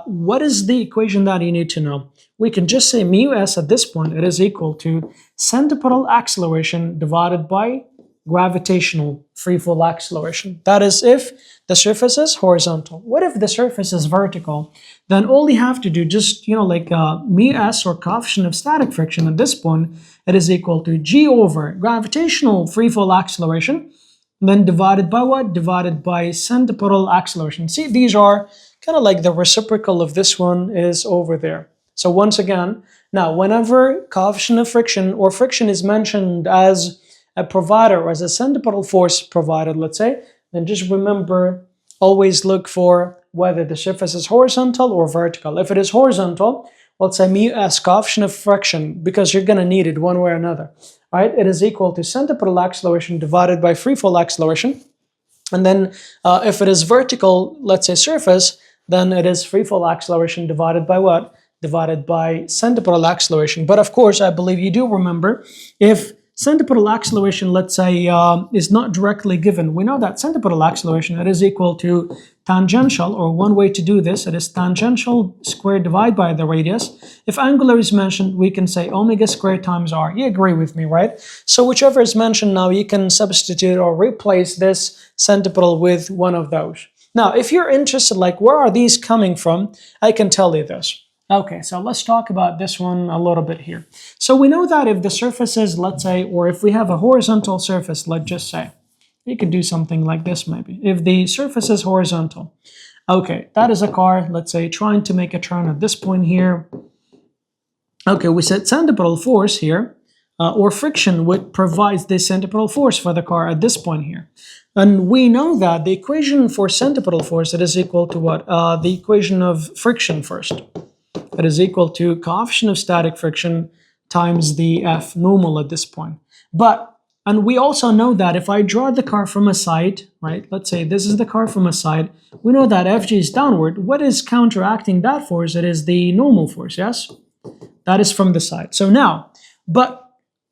what is the equation that you need to know? We can just say mu s at this point, it is equal to centripetal acceleration divided by gravitational free fall acceleration. That is if the surface is horizontal. What if the surface is vertical? Then all you have to do, just, like mu s, or coefficient of static friction at this point, it is equal to g over gravitational free fall acceleration, then divided by what? Divided by centripetal acceleration. See, these are kind of like the reciprocal of this one is over there. So once again, now whenever coefficient of friction or friction is mentioned as a provider or as a centripetal force provided, let's say, then just remember, always look for whether the surface is horizontal or vertical. If it is horizontal, let's say mu s, coefficient of friction, because you're going to need it one way or another. Right, it is equal to centripetal acceleration divided by free fall acceleration. And then if it is vertical, let's say surface, then it is free fall acceleration divided by what? Divided by centripetal acceleration. But of course, I believe you do remember, if centripetal acceleration, let's say, is not directly given, we know that centripetal acceleration, it is equal to tangential, or one way to do this, it is tangential squared divided by the radius. If angular is mentioned, we can say omega squared times r. You agree with me, right? So whichever is mentioned now, you can substitute or replace this centripetal with one of those. Now, if you're interested, like, where are these coming from, I can tell you this. Okay, so let's talk about this one a little bit here. So we know that if the surface is, let's say, or if we have a horizontal surface, let's just say, you could do something like this maybe. If the surface is horizontal, okay, that is a car, let's say, trying to make a turn at this point here. Okay, we said centripetal force here, or friction, would provide the centripetal force for the car at this point here. And we know that the equation for centripetal force, it is equal to what? The equation of friction first. It is equal to coefficient of static friction times the F normal at this point. And we also know that if I draw the car from a side, right, let's say this is the car from a side, we know that Fg is downward. What is counteracting that force? It is the normal force, yes? That is from the side. So now, but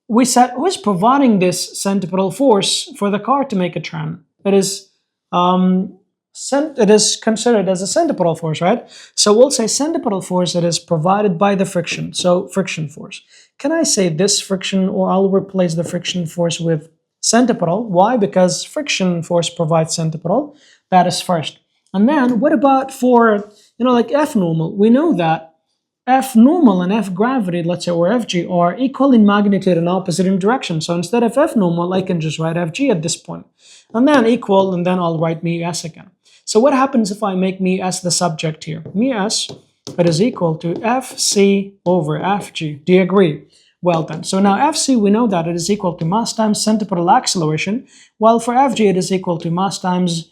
we said, who is providing this centripetal force for the car to make a turn? It is considered as a centripetal force, right? So we'll say centripetal force that is provided by the friction, so friction force. Can I say this friction, or I'll replace the friction force with centripetal? Why? Because friction force provides centripetal. That is first. And then what about for, like F normal? We know that F normal and F gravity, let's say, or Fg, are equal in magnitude and opposite in direction. So instead of F normal, I can just write Fg at this point. And then equal, and then I'll write mu s again. So what happens if I make mu s the subject here? Mu s, it is equal to Fc over Fg. Do you agree? Well then, so now Fc, we know that it is equal to mass times centripetal acceleration, while for Fg it is equal to mass times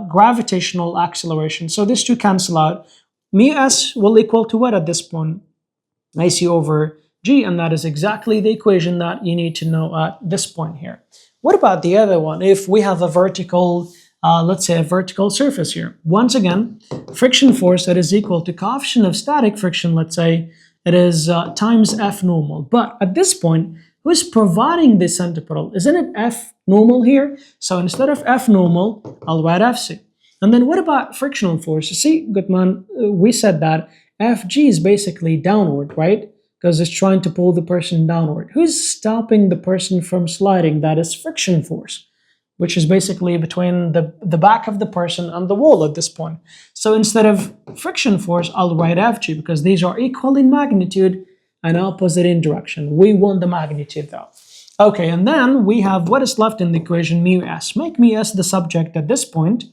gravitational acceleration. So these two cancel out. Mu s will equal to what at this point? Ac over g, and that is exactly the equation that you need to know at this point here. What about the other one? If we have a vertical, let's say a vertical surface here. Once again, friction force that is equal to coefficient of static friction, let's say, it is times F normal. But at this point, who is providing the centripetal? Isn't it F normal here? So instead of F normal, I'll write Fc. And then what about frictional force? You see, good man, we said that Fg is basically downward, right? Because it's trying to pull the person downward. Who's stopping the person from sliding? That is friction force, which is basically between the back of the person and the wall at this point. So instead of friction force, I'll write Fg, because these are equal in magnitude and opposite in direction. We want the magnitude though. Okay, and then we have what is left in the equation, mu s. Make mu s the subject at this point.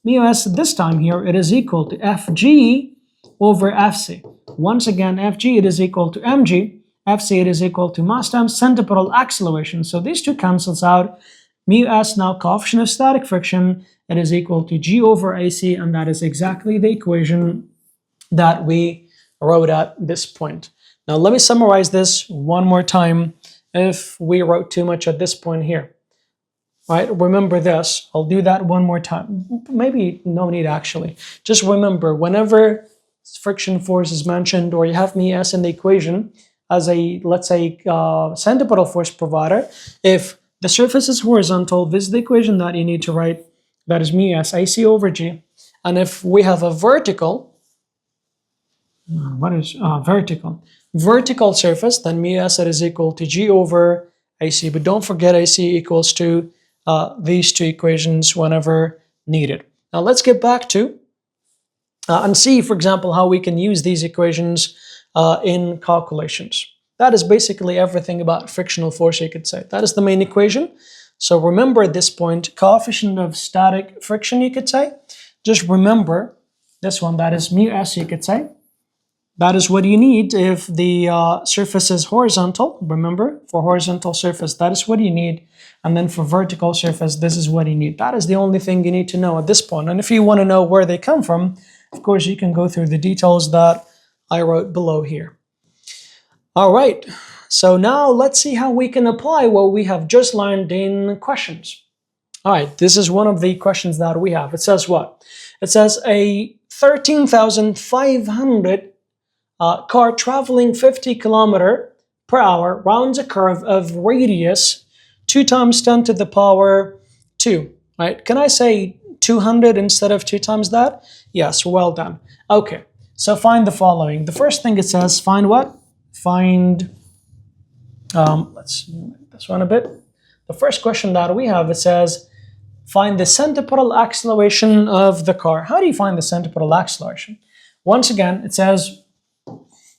Mu s this time here, it is equal to Fg over Fc. Once again, Fg, it is equal to mg. Fc, it is equal to mass times centripetal acceleration. So these two cancels out. Mu s, now coefficient of static friction, it is equal to g over ac, and that is exactly the equation that we wrote at this point. Now let me summarize this one more time if we wrote too much at this point here. Right, remember this. I'll do that one more time. Maybe no need actually. Just remember, whenever friction force is mentioned or you have mu s in the equation, as a, let's say, centripetal force provider, if the surface is horizontal, this is the equation that you need to write. That is mu s AC over G. And if we have a vertical, what is vertical surface, then mu s is equal to G over AC. But don't forget AC equals to these two equations whenever needed. Now let's get back to and see, for example, how we can use these equations in calculations. That is basically everything about frictional force, you could say. That is the main equation. So remember at this point, coefficient of static friction, you could say. Just remember this one, that is mu s, you could say. That is what you need if the surface is horizontal. Remember, for horizontal surface, that is what you need. And then for vertical surface, this is what you need. That is the only thing you need to know at this point. And if you want to know where they come from, of course, you can go through the details that I wrote below here. All right, so now let's see how we can apply what we have just learned in questions. All right, this is one of the questions that we have. It says what? It says a 13,500 car traveling 50 km/h rounds a curve of radius 2 times 10 to the power 2. Right? Can I say 200 instead of 2 times that? Yes, well done. Okay, so find the following. The first thing it says, find what? Find, let's make this one a bit. The first question that we have, it says, find the centripetal acceleration of the car. How do you find the centripetal acceleration? Once again, it says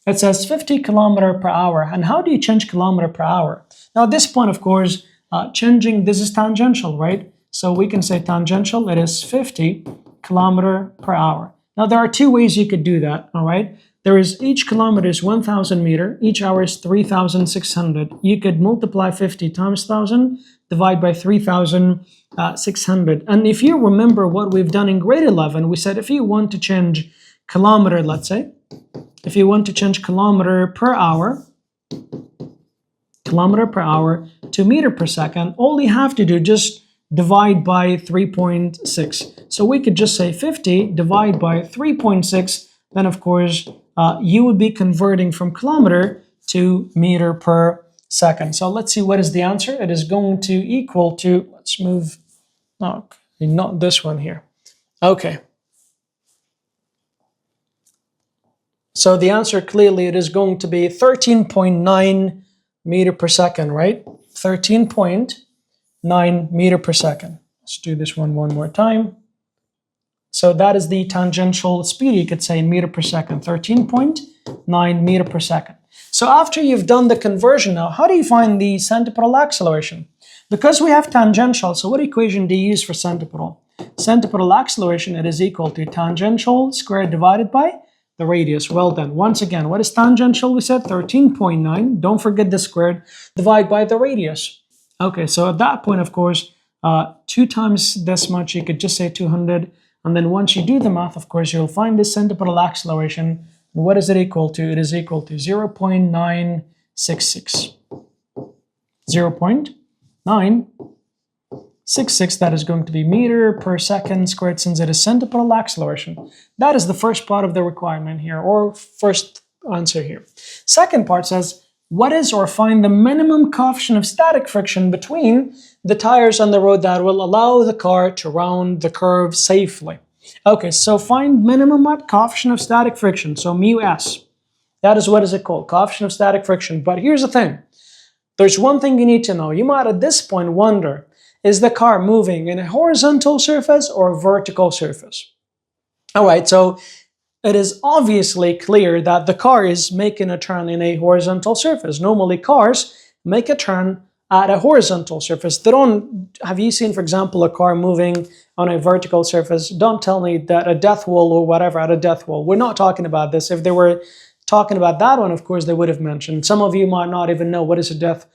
50 km/h. And how do you change km/h? Now at this point, of course, changing, this is tangential, right? So we can say tangential, it is 50 km/h. Now there are two ways you could do that, all right? There is each kilometer is 1,000 meters, each hour is 3,600. You could multiply 50 times 1,000, divide by 3,600. And if you remember what we've done in grade 11, we said if you want to change kilometer, let's say, if you want to change kilometer/h to meter per second, all you have to do just divide by 3.6. So we could just say 50 divide by 3.6, then of course you would be converting from kilometer to meter per second. So let's see what is the answer. It is going to equal to, let's move, okay, not this one here. Okay. So the answer clearly, it is going to be 13.9 meter per second, right? 13.9 meter per second. Let's do this one more time. So that is the tangential speed, you could say, in meter per second, 13.9 meter per second. So after you've done the conversion now, how do you find the centripetal acceleration? Because we have tangential, so what equation do you use for centripetal? Centripetal acceleration, it is equal to tangential squared divided by the radius. Well done. Once again, what is tangential? We said 13.9. Don't forget the squared. Divide by the radius. Okay, so at that point, of course, 2 times this much, you could just say 200. And then once you do the math, of course, you'll find this centripetal acceleration. And what is it equal to? It is equal to 0.966. 0.966, that is going to be meter per second squared, since it is centripetal acceleration. That is the first part of the requirement here, or first answer here. Second part says, what is or find the minimum coefficient of static friction between the tires on the road that will allow the car to round the curve safely. Okay, so find minimum what? Coefficient of static friction, so mu s. That is what is it called? Coefficient of static friction. But here's the thing. There's one thing you need to know. You might at this point wonder, is the car moving in a horizontal surface or a vertical surface? All right, so it is obviously clear that the car is making a turn in a horizontal surface. Normally cars make a turn at a horizontal surface. They don't, have you seen, for example, a car moving on a vertical surface? Don't tell me that a death wall or whatever at a death wall. We're not talking about this. If they were talking about that one, of course, they would have mentioned. Some of you might not even know what is a death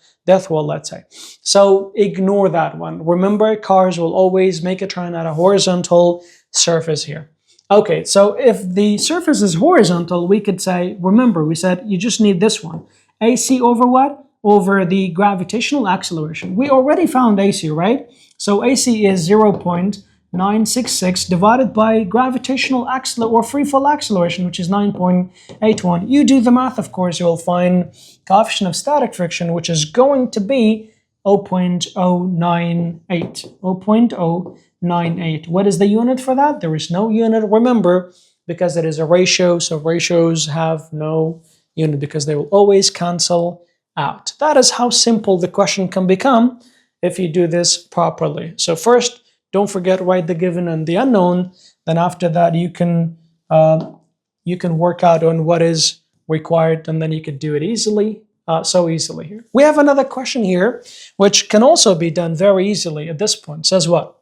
wall, let's say. So ignore that one. Remember, cars will always make a turn at a horizontal surface here. Okay, so if the surface is horizontal, we could say, remember, we said you just need this one. AC over what? Over the gravitational acceleration. We already found AC, right? So AC is 0.9 966 divided by gravitational acceleration or free fall acceleration, which is 9.81. You do the math, of course, you'll find coefficient of static friction, which is going to be 0.098. 0.098. What is the unit for that? There is no unit, remember, because it is a ratio, so ratios have no unit because they will always cancel out. That is how simple the question can become if you do this properly. So first, don't forget, write the given and the unknown. Then after that, you can work out on what is required, and then you can do it easily, so easily here. We have another question here, which can also be done very easily at this point. It says what?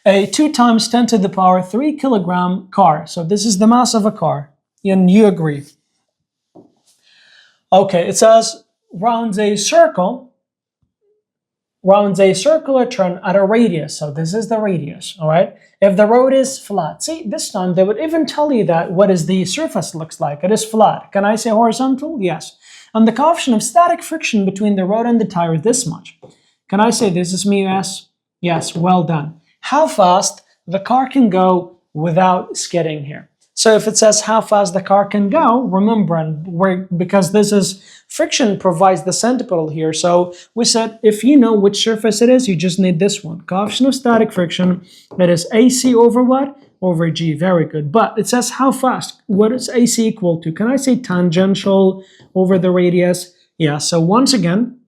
A 2 times 10 to the power 3 kilogram car. So this is the mass of a car, and you agree. Okay, it says rounds a circular turn at a radius. So this is the radius, all right? If the road is flat, see, this time they would even tell you that what is the surface looks like. It is flat. Can I say horizontal? Yes. And the coefficient of static friction between the road and the tire is this much. Can I say this is mu s? Yes, well done. How fast the car can go without skidding here. So if it says how fast the car can go, remember, because this is friction provides the centripetal here. So we said if you know which surface it is, you just need this one. Coefficient of static friction, that is AC over what? Over G. Very good. But it says how fast. What is AC equal to? Can I say tangential over the radius? Yeah, so once again,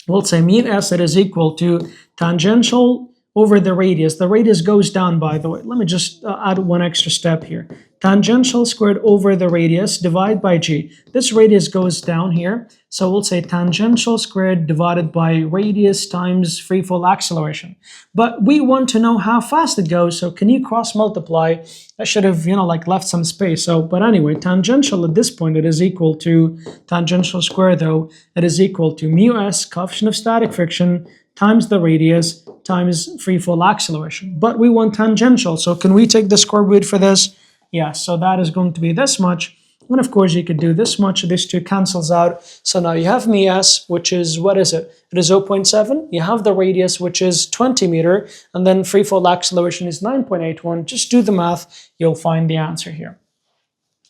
we'll say mu s, it is equal to tangential over the radius. The radius goes down, by the way. Let me just add one extra step here. Tangential squared over the radius divided by g. This radius goes down here, so we'll say tangential squared divided by radius times free fall acceleration. But we want to know how fast it goes, so can you cross multiply? I should have, left some space. So, but anyway, tangential at this point, it is equal to tangential square though, it is equal to mu s, coefficient of static friction, times the radius times free fall acceleration. But we want tangential, so can we take the square root for this? Yes, so that is going to be this much. And of course, you could do this much. This 2 cancels out. So now you have mu s, which is, what is it? It is 0.7. You have the radius, which is 20 meter. And then free fall acceleration is 9.81. Just do the math. You'll find the answer here.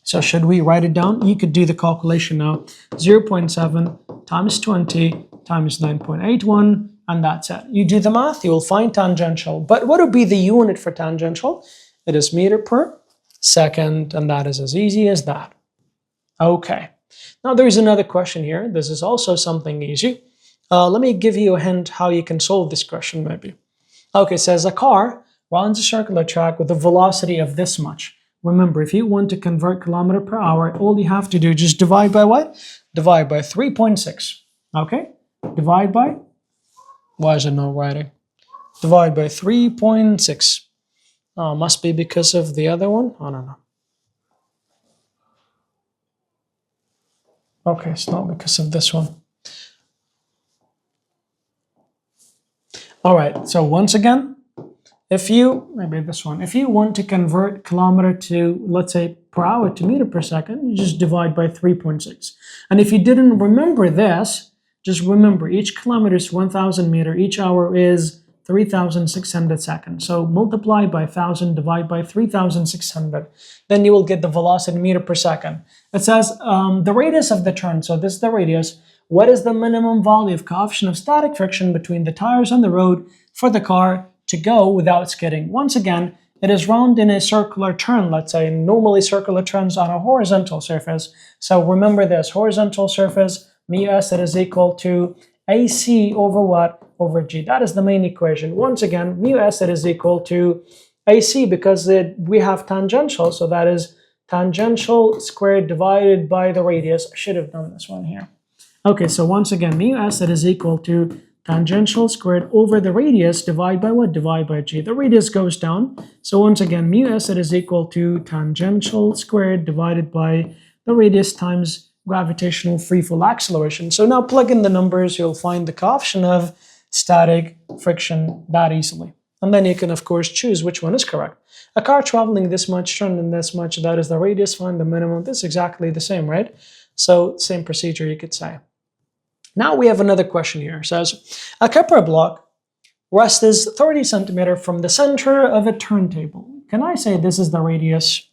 So should we write it down? You could do the calculation now. 0.7 times 20 times 9.81. And that's it. You do the math, you will find tangential. But what would be the unit for tangential? It is meter per second, and that is as easy as that. Okay. Now there is another question here. This is also something easy. Let me give you a hint how you can solve this question maybe. Okay, it says a car runs a circular track with a velocity of this much. Remember, if you want to convert kilometer per hour, all you have to do is just divide by what? Divide by 3.6. Okay? Divide by? Why is it not writing? Divide by 3.6. Oh, must be because of the other one? I don't know. Okay, it's not because of this one. All right, so once again, maybe this one, if you want to convert kilometer to, let's say, per hour to meter per second, you just divide by 3.6. And if you didn't remember this, just remember each kilometer is 1,000 meter, each hour is 3,600 seconds. So multiply by 1,000, divide by 3,600. Then you will get the velocity meter per second. It says the radius of the turn, so this is the radius. What is the minimum value of coefficient of static friction between the tires on the road for the car to go without skidding? Once again, it is round in a circular turn, let's say. Normally circular turns on a horizontal surface. So remember this, horizontal surface, mu s, it is equal to AC over what? Over G. That is the main equation. Once again, mu s, it is equal to AC because we have tangential, so that is tangential squared divided by the radius. I should have done this one here. Okay, so once again, mu s, it is equal to tangential squared over the radius, divide by what? Divide by G. The radius goes down. So once again, mu s, it is equal to tangential squared divided by the radius times gravitational free fall acceleration. So now plug in the numbers, you'll find the coefficient of static friction that easily. And then you can, of course, choose which one is correct. A car traveling this much, turning this much, that is the radius, find the minimum. This is exactly the same, right? So same procedure, you could say. Now we have another question here. It says, a copper block Rest is 30 centimeter from the center of a turntable. Can I say this is the radius?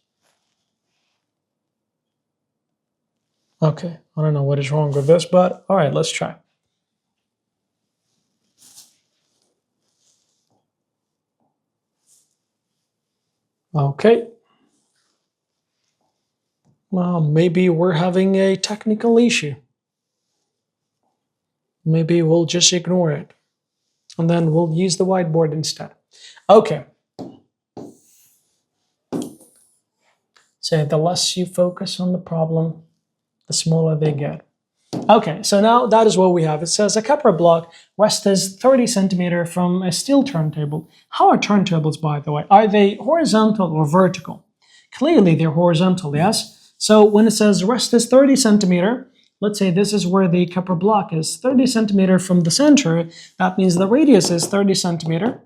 Okay, I don't know what is wrong with this, but all right, let's try. Okay. Well, maybe we're having a technical issue. Maybe we'll just ignore it. And then we'll use the whiteboard instead. Okay. So the less you focus on the problem, the smaller they get. Okay, so now that is what we have. It says a copper block rest is 30 centimeter from a steel turntable. How are turntables, by the way? Are they horizontal or vertical? Clearly they're horizontal, yes? So when it says rest is 30 centimeter, let's say this is where the copper block is 30 centimeter from the center. That means the radius is 30 centimeter.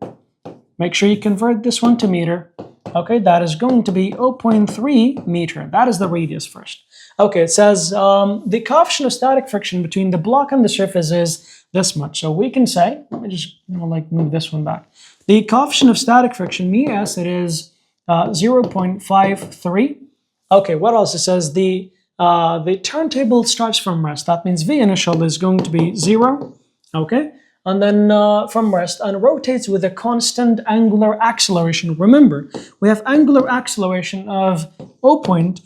Make sure you convert this one to meter. Okay, that is going to be 0.3 meter. That is the radius first. Okay, it says the coefficient of static friction between the block and the surface is this much. So we can say, let me just move this one back. The coefficient of static friction, yes, it is 0.53. Okay, what else? It says the turntable starts from rest. That means V initial is going to be 0. Okay. And then from rest and rotates with a constant angular acceleration. Remember, we have angular acceleration of 0.5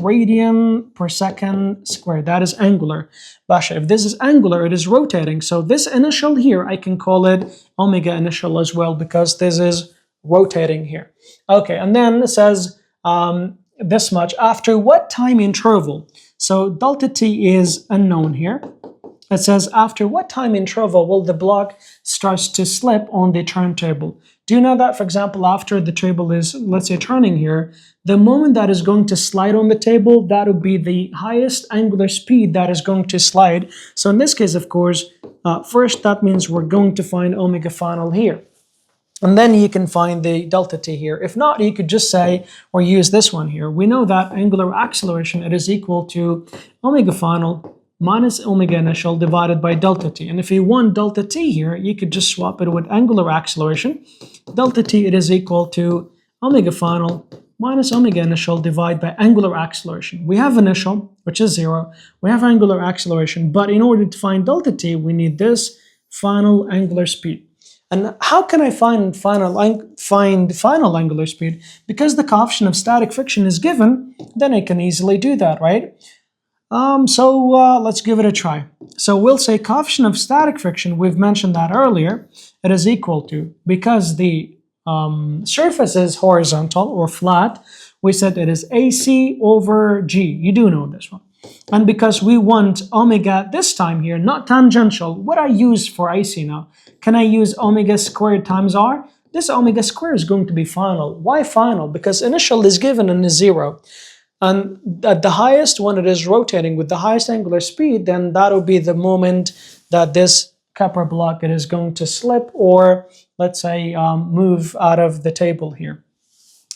radian per second squared. That is angular. Basha, if this is angular, it is rotating. So this initial here, I can call it omega initial as well because this is rotating here. Okay, and then it says this much. After what time interval? So delta t is unknown here. It says, after what time interval will the block start to slip on the turntable? Do you know that, for example, after the table is, let's say, turning here, the moment that is going to slide on the table, that would be the highest angular speed that is going to slide. So in this case, of course, first that means we're going to find omega final here. And then you can find the delta t here. If not, you could just say, or use this one here. We know that angular acceleration, it is equal to omega final minus omega initial divided by delta t. And if you want delta t here, you could just swap it with angular acceleration. Delta t, it is equal to omega final minus omega initial divided by angular acceleration. We have initial, which is 0. We have angular acceleration, but in order to find delta t, we need this final angular speed. And how can I find final angular speed? Because the coefficient of static friction is given, then I can easily do that, right? Let's give it a try. So we'll say coefficient of static friction, we've mentioned that earlier, it is equal to, because the surface is horizontal or flat, we said it is AC over G. You do know this one. And because we want omega this time here, not tangential, what I use for AC now? Can I use omega squared times R? This omega squared is going to be final. Why final? Because initial is given and is 0. And at the highest, when it is rotating with the highest angular speed, then that will be the moment that this copper block it is going to slip or, let's say, move out of the table here.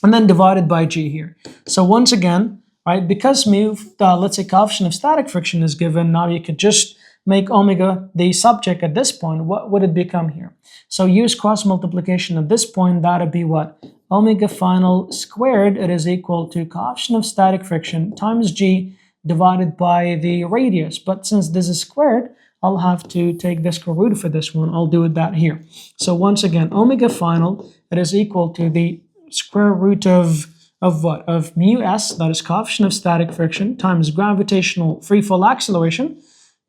And then divided by G here. So once again, right, because let's say coefficient of static friction is given, now you could just make omega the subject at this point. What would it become here? So use cross multiplication at this point, that would be what? Omega final squared, it is equal to coefficient of static friction times G divided by the radius. But since this is squared, I'll have to take the square root for this one. I'll do that here. So once again, omega final, it is equal to the square root of what? Of mu s, that is coefficient of static friction, times gravitational free fall acceleration,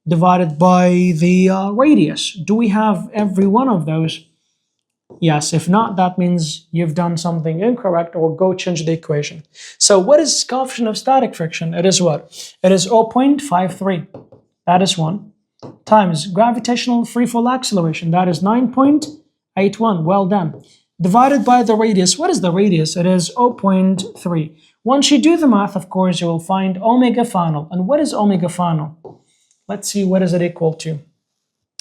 divided by the radius. Do we have every one of those? Yes, if not, that means you've done something incorrect or go change the equation. So what is coefficient of static friction? It is what? It is 0.53. That is 1. Times gravitational free fall acceleration. That is 9.81. Well done. Divided by the radius. What is the radius? It is 0.3. Once you do the math, of course, you will find omega final. And what is omega final? Let's see, what is it equal to?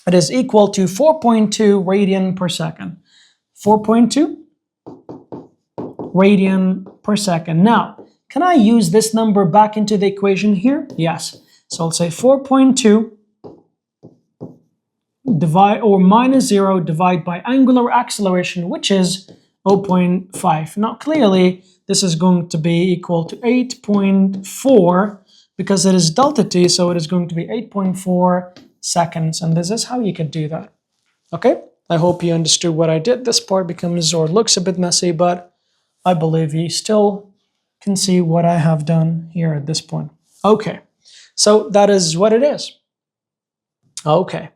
It is equal to 4.2 radian per second. 4.2 radian per second. Now, can I use this number back into the equation here? Yes. So I'll say 4.2 divide or minus 0 divided by angular acceleration, which is 0.5. Now clearly this is going to be equal to 8.4 because it is delta t, so it is going to be 8.4 seconds, and this is how you can do that. Okay, I hope you understood what I did. This part becomes or looks a bit messy, but I believe you still can see what I have done here at this point. Okay, so that is what it is. Okay,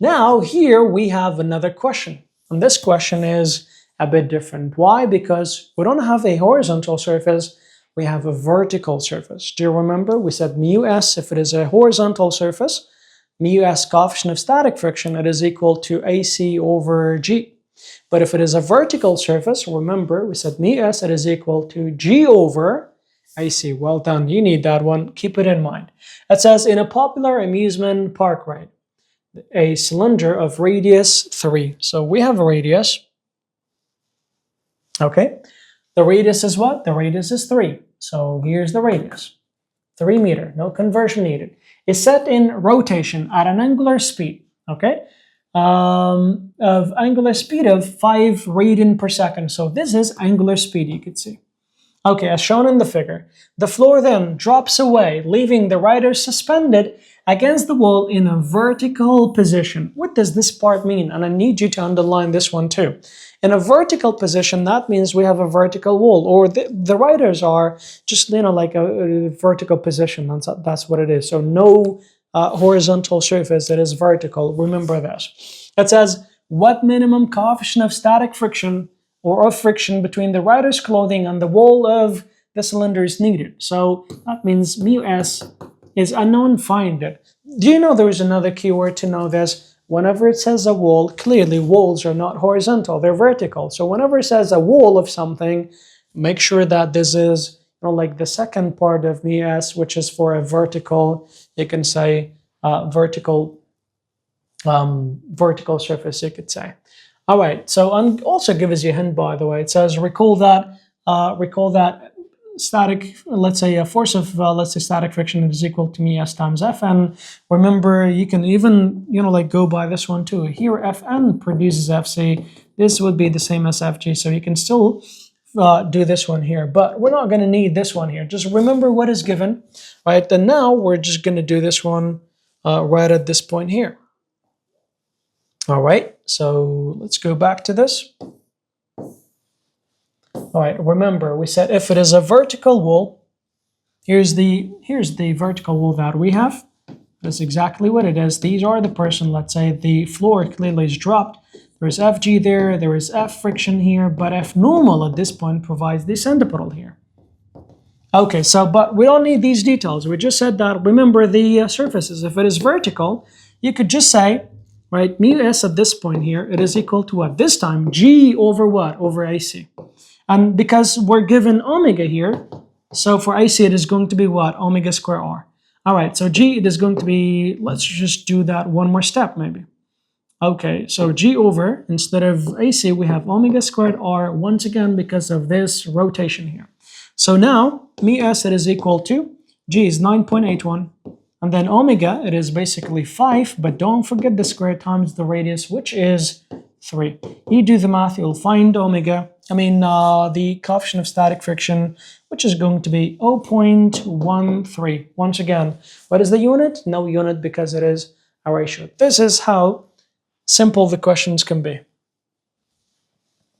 now here we have another question, and this question is a bit different. Why? Because we don't have a horizontal surface, we have a vertical surface. Do you remember? We said mu s, if it is a horizontal surface, mu s coefficient of static friction, it is equal to AC over G. But if it is a vertical surface, remember, we said mu s, it is equal to G over AC. Well done, you need that one, keep it in mind. It says, in a popular amusement park ride, a cylinder of radius 3. So we have a radius. Okay, the radius is what? The radius is 3. So here's the radius. 3 meters, no conversion needed. Is set in rotation at an angular speed, okay? Of angular speed of 5 radian per second. So this is angular speed, you could see. Okay, as shown in the figure, the floor then drops away, leaving the rider suspended against the wall in a vertical position. What does this part mean? And I need you to underline this one too. In a vertical position, that means we have a vertical wall, or the riders are just, like a vertical position. That's what it is. So no horizontal surface that is vertical. Remember this. It says, what minimum coefficient of static friction or of friction between the rider's clothing and the wall of the cylinder is needed? So that means mu s is unknown, find it. Do you know there is another keyword to know this? Whenever it says a wall, clearly walls are not horizontal, they're vertical. So whenever it says a wall of something, make sure that this is like the second part of mu s, which is for a vertical, you can say vertical surface, you could say. All right, so and also gives you a hint, by the way. It says recall that static, let's say a force of let's say static friction is equal to mu s times Fn. Remember, you can even go by this one too. Here Fn produces Fc. This would be the same as Fg, so you can still do this one here, but we're not going to need this one here. Just remember what is given, right? And now we're just going to do this one right at this point here. All right, so let's go back to this. All right, remember we said if it is a vertical wall, here's the vertical wall that we have. That's exactly what it is. These are the person, let's say the floor clearly is dropped. There's Fg there is F friction here, but F normal at this point provides the centripetal here. Okay, so but we don't need these details. We just said that, remember the surfaces. If it is vertical, you could just say, right, mu s at this point here, it is equal to what? This time, G over what? Over AC. And because we're given omega here, so for AC it is going to be what? Omega square R. All right, so G, it is going to be, let's just do that one more step maybe. Okay, so G over, instead of AC, we have omega squared R once again because of this rotation here. So now, mu s, it is equal to, G is 9.81, and then omega, it is basically 5, but don't forget the square times the radius, which is 3. You do the math, you'll find omega, the coefficient of static friction, which is going to be 0.13. Once again, what is the unit? No unit because it is a ratio. This is how simple the questions can be.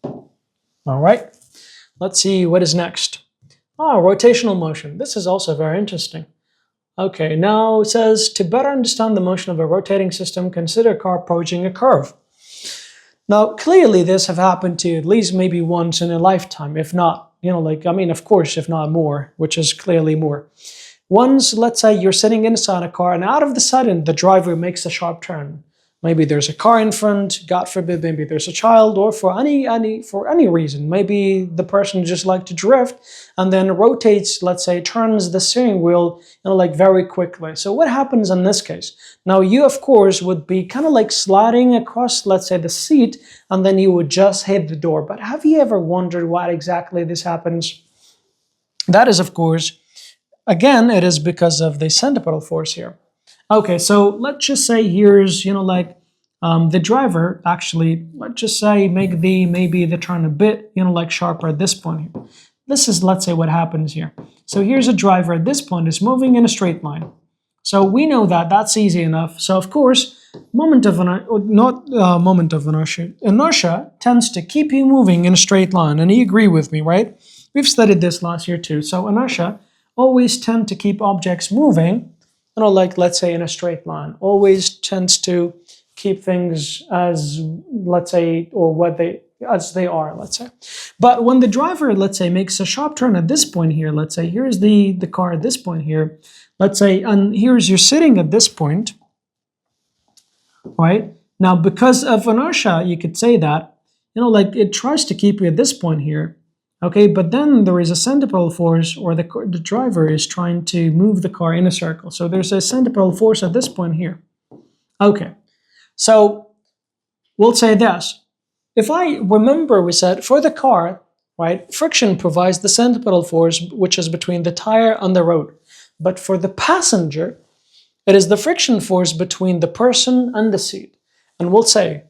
All right, let's see what is next. Rotational motion. This is also very interesting. Okay, now it says, to better understand the motion of a rotating system, consider a car approaching a curve. Now, clearly this have happened to you at least maybe once in a lifetime, if not, of course, if not more, which is clearly more. Once, let's say you're sitting inside a car and out of the sudden, the driver makes a sharp turn. Maybe there's a car in front, God forbid, maybe there's a child, or for any reason. Maybe the person just like to drift and then rotates, let's say, turns the steering wheel, very quickly. So what happens in this case? Now you, of course, would be kind of like sliding across, let's say, the seat, and then you would just hit the door. But have you ever wondered why exactly this happens? That is, of course, again, it is because of the centripetal force here. Okay, so let's just say here's, the driver actually, let's just say, maybe the turn a bit, like sharper at this point here. This is, let's say, what happens here. So here's a driver at this point is moving in a straight line. So we know that that's easy enough. So of course, inertia tends to keep you moving in a straight line. And you agree with me, right? We've studied this last year too. So inertia always tend to keep objects moving, like let's say in a straight line. Always tends to keep things as, let's say, or what they are, let's say. But when the driver, let's say, makes a sharp turn at this point here, let's say, here's the car at this point here, let's say, and here's you're sitting at this point, right? Now, because of inertia, you could say that, like it tries to keep you at this point here, okay? But then there is a centripetal force, or the driver is trying to move the car in a circle. So there's a centripetal force at this point here. Okay, so we'll say this. If I remember, we said for the car, right, friction provides the centripetal force, which is between the tire and the road. But for the passenger, it is the friction force between the person and the seat. And we'll say,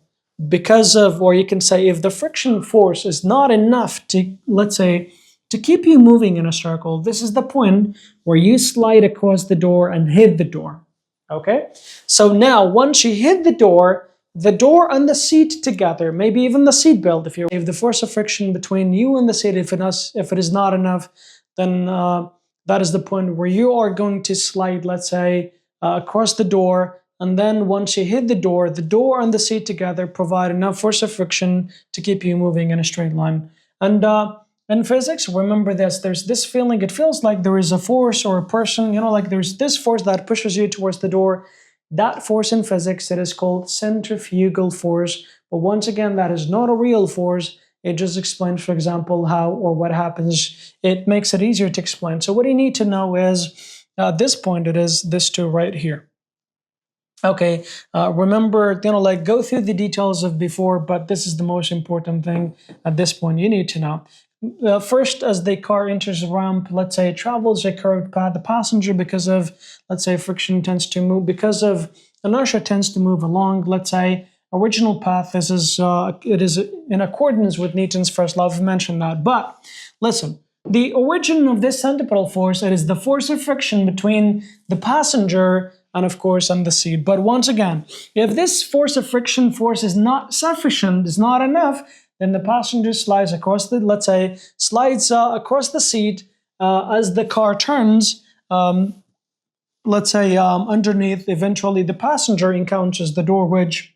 because of, or you can say, if the friction force is not enough to, let's say, to keep you moving in a circle, this is the point where you slide across the door and hit the door. Okay? So now, once you hit the door and the seat together, maybe even the seat belt, if the force of friction between you and the seat, if it is not enough, then that is the point where you are going to slide, let's say, across the door, and then once you hit the door and the seat together provide enough force of friction to keep you moving in a straight line. And in physics, remember this, there's this feeling, it feels like there is a force or a person, like there's this force that pushes you towards the door. That force in physics, it is called centrifugal force. But once again, that is not a real force. It just explains, for example, how or what happens. It makes it easier to explain. So what you need to know is, at this point, it is this two right here. Okay, remember, go through the details of before, but this is the most important thing at this point you need to know. First, as the car enters a ramp, let's say it travels a curved path, the passenger, because of, let's say, friction tends to move, because of inertia tends to move along, let's say, original path. It is in accordance with Newton's first law. I've mentioned that. But listen, the origin of this centripetal force, it is the force of friction between the passenger and, of course, on the seat. But once again, if this force of friction force is not sufficient, is not enough, then the passenger slides across the, let's say, across the seat as the car turns. Let's say underneath, eventually the passenger encounters the door, which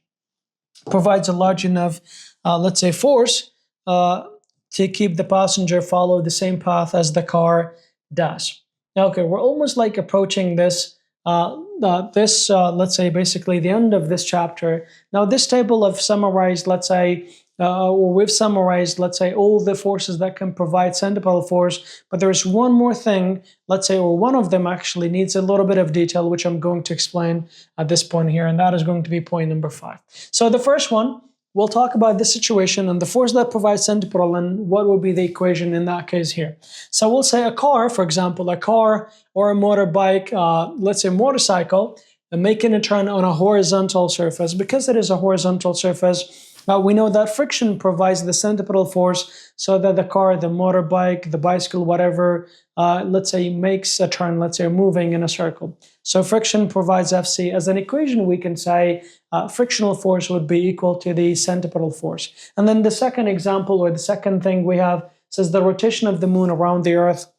provides a large enough, let's say, force to keep the passenger follow the same path as the car does. Okay, we're almost like approaching this, let's say, basically the end of this chapter. Now, this table I've summarized, let's say, or we've summarized, let's say, all the forces that can provide centripetal force, but there's one more thing, let's say, or one of them actually needs a little bit of detail, which I'm going to explain at this point here, and that is going to be point number 5. So the first one, we'll talk about this situation and the force that provides centripetal and what will be the equation in that case here. So we'll say a car, for example, a car or a motorbike, let's say motorcycle, making a turn on a horizontal surface. Because it is a horizontal surface, we know that friction provides the centripetal force so that the car, the motorbike, the bicycle, whatever, let's say makes a turn, let's say moving in a circle. So friction provides Fc. As an equation, we can say frictional force would be equal to the centripetal force. And then the second example, or the second thing we have, says the rotation of the moon around the Earth.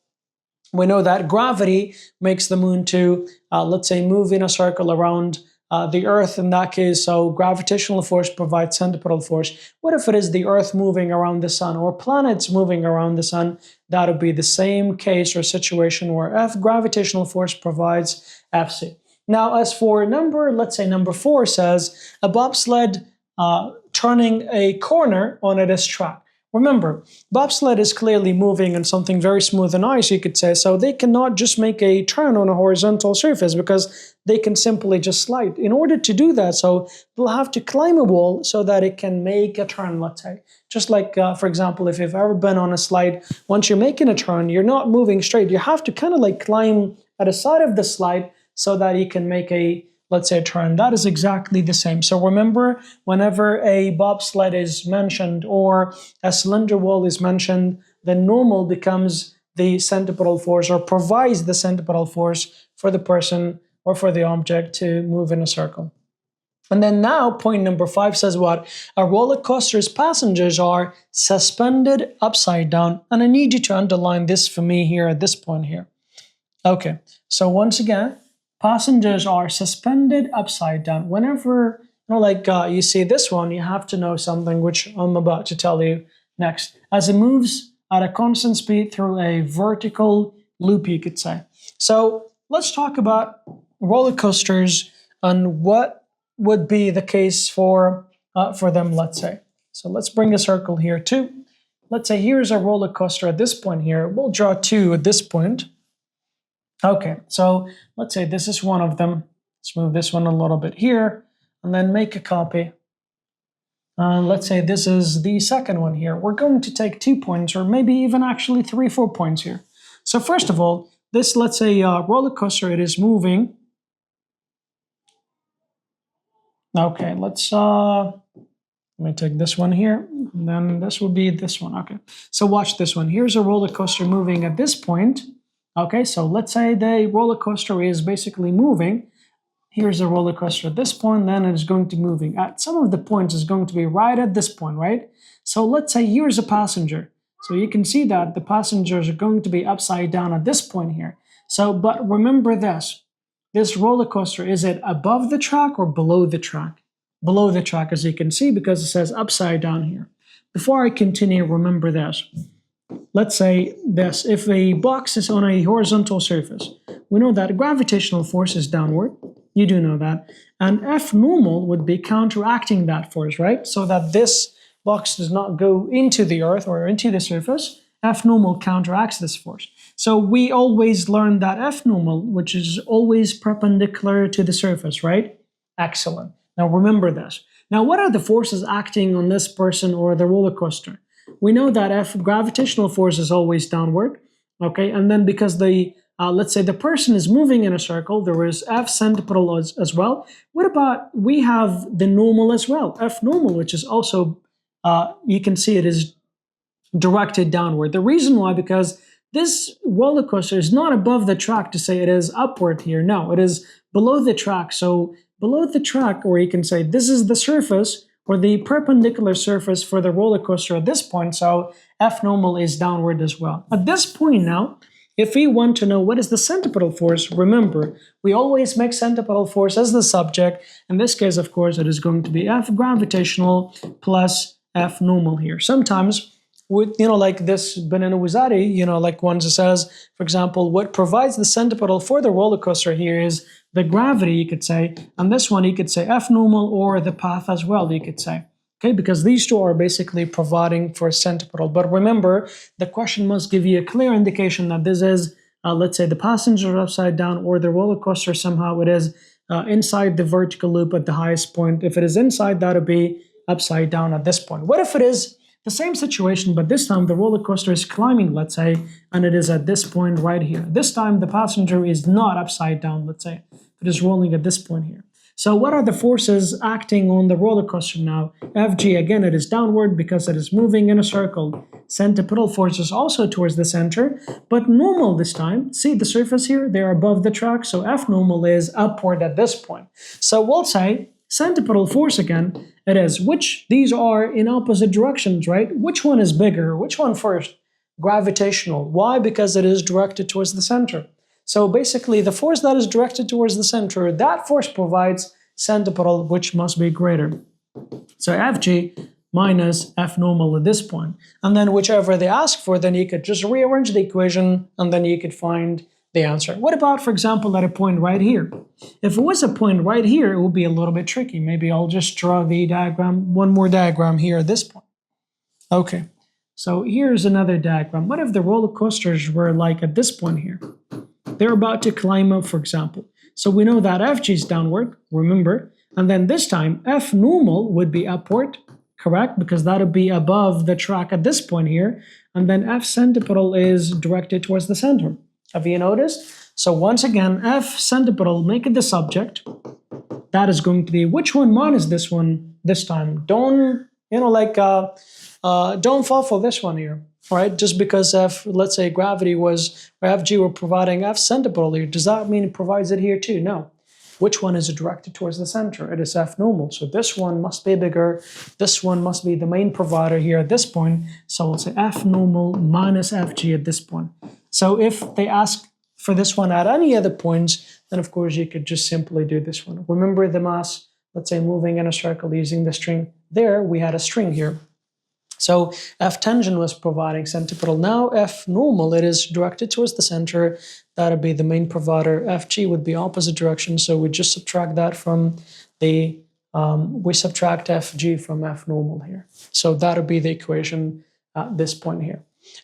We know that gravity makes the moon to, let's say, move in a circle around the Earth in that case, so gravitational force provides centripetal force. What if it is the Earth moving around the Sun or planets moving around the Sun? That would be the same case or situation where gravitational force provides Fc. Now, as for let's say number 4 says, a bobsled turning a corner on its track. Remember, bobsled is clearly moving on something very smooth and ice, you could say, so they cannot just make a turn on a horizontal surface because they can simply just slide. In order to do that, so they'll have to climb a wall so that it can make a turn, let's say. Just like, for example, if you've ever been on a slide, once you're making a turn, you're not moving straight. You have to kind of like climb at the side of the slide so that you can make a, let's say, turn, that is exactly the same. So remember, whenever a bobsled is mentioned or a cylinder wall is mentioned, the normal becomes the centripetal force, or provides the centripetal force for the person or for the object to move in a circle. And then now point number 5 says what? A roller coaster's passengers are suspended upside down. And I need you to underline this for me here at this point here. Okay, so once again, passengers are suspended upside down. Whenever, you see this one, you have to know something which I'm about to tell you next. As it moves at a constant speed through a vertical loop, you could say. So let's talk about roller coasters and what would be the case for them, let's say. So let's bring a circle here too. Let's say here's a roller coaster at this point here. We'll draw 2 at this point. Okay, so let's say this is one of them. Let's move this one a little bit here and then make a copy. Let's say this is the second one here. We're going to take 2 points, or maybe even actually 3, 4 points here. So first of all, this, let's say, roller coaster, it is moving. Okay, let me take this one here, and then this will be this one. Okay, so watch this one. Here's a roller coaster moving at this point. Okay, so let's say the roller coaster is basically moving. Here's a roller coaster at this point, then it is going to be moving. At some of the points is going to be right at this point, right? So let's say here's a passenger. So you can see that the passengers are going to be upside down at this point here. So, but remember this. This roller coaster, is it above the track or below the track? Below the track, as you can see, because it says upside down here. Before I continue, remember this. Let's say this, if a box is on a horizontal surface, we know that gravitational force is downward. You do know that. And F normal would be counteracting that force, right? So that this box does not go into the earth or into the surface. F normal counteracts this force. So we always learn that F normal, which is always perpendicular to the surface, right? Excellent. Now remember this. Now what are the forces acting on this person or the roller coaster? We know that F gravitational force is always downward, okay? And then because the, let's say the person is moving in a circle, there is F centripetal as well. What about, we have the normal as well, F normal, which is also, you can see it is directed downward. The reason why, because this roller coaster is not above the track to say it is upward here. No, it is below the track. So below the track, or you can say this is the surface or the perpendicular surface for the roller coaster at this point. So F normal is downward as well. At this point now, if we want to know what is the centripetal force, remember, we always make centripetal force as the subject. In this case, of course, it is going to be F gravitational plus F normal here. Sometimes with, like this Banana Wazari, like one says, for example, what provides the centripetal for the roller coaster here is the gravity, you could say, and this one you could say F normal or the path as well, you could say. Okay, because these two are basically providing for centripetal. But remember, the question must give you a clear indication that this is, let's say, the passenger upside down, or the roller coaster somehow it is inside the vertical loop at the highest point. If it is inside, that would be upside down at this point. What if it is the same situation, but this time the roller coaster is climbing, let's say, and it is at this point right here. This time the passenger is not upside down, let's say. It is rolling at this point here. So what are the forces acting on the roller coaster now? Fg, again, it is downward because it is moving in a circle. Centripetal force is also towards the center, but normal this time. See the surface here? They're above the track, so F normal is upward at this point. So we'll say centripetal force again, it is, which these are in opposite directions, right? Which one is bigger? Which one first? Gravitational. Why? Because it is directed towards the center. So basically, the force that is directed towards the center, that force provides centripetal, which must be greater. So Fg minus F normal at this point. And then whichever they ask for, then you could just rearrange the equation, and then you could find the answer. What about, for example, at a point right here? If it was a point right here, it would be a little bit tricky. Maybe I'll just draw the diagram, one more diagram here at this point. Okay, so here's another diagram. What if the roller coasters were like at this point here? They're about to climb up, for example. So we know that Fg is downward, remember, and then this time F normal would be upward, correct? Because that would be above the track at this point here, and then F centripetal is directed towards the center. Have you noticed? So once again, F centripetal, make it the subject, that is going to be which one minus this one this time. Don't, don't fall for this one here. All right, just because let's say gravity was, or Fg were providing F centripetal here, does that mean it provides it here too? No. Which one is directed towards the center? It is F normal. So this one must be bigger. This one must be the main provider here at this point. So we'll say F normal minus Fg at this point. So if they ask for this one at any other points, then of course you could just simply do this one. Remember the mass, let's say moving in a circle using the string. There we had a string here. So F tangent was providing centripetal. Now F normal, it is directed towards the center. That would be the main provider. Fg would be opposite direction. So we just subtract that from the, we subtract Fg from F normal here. So that would be the equation at this point here.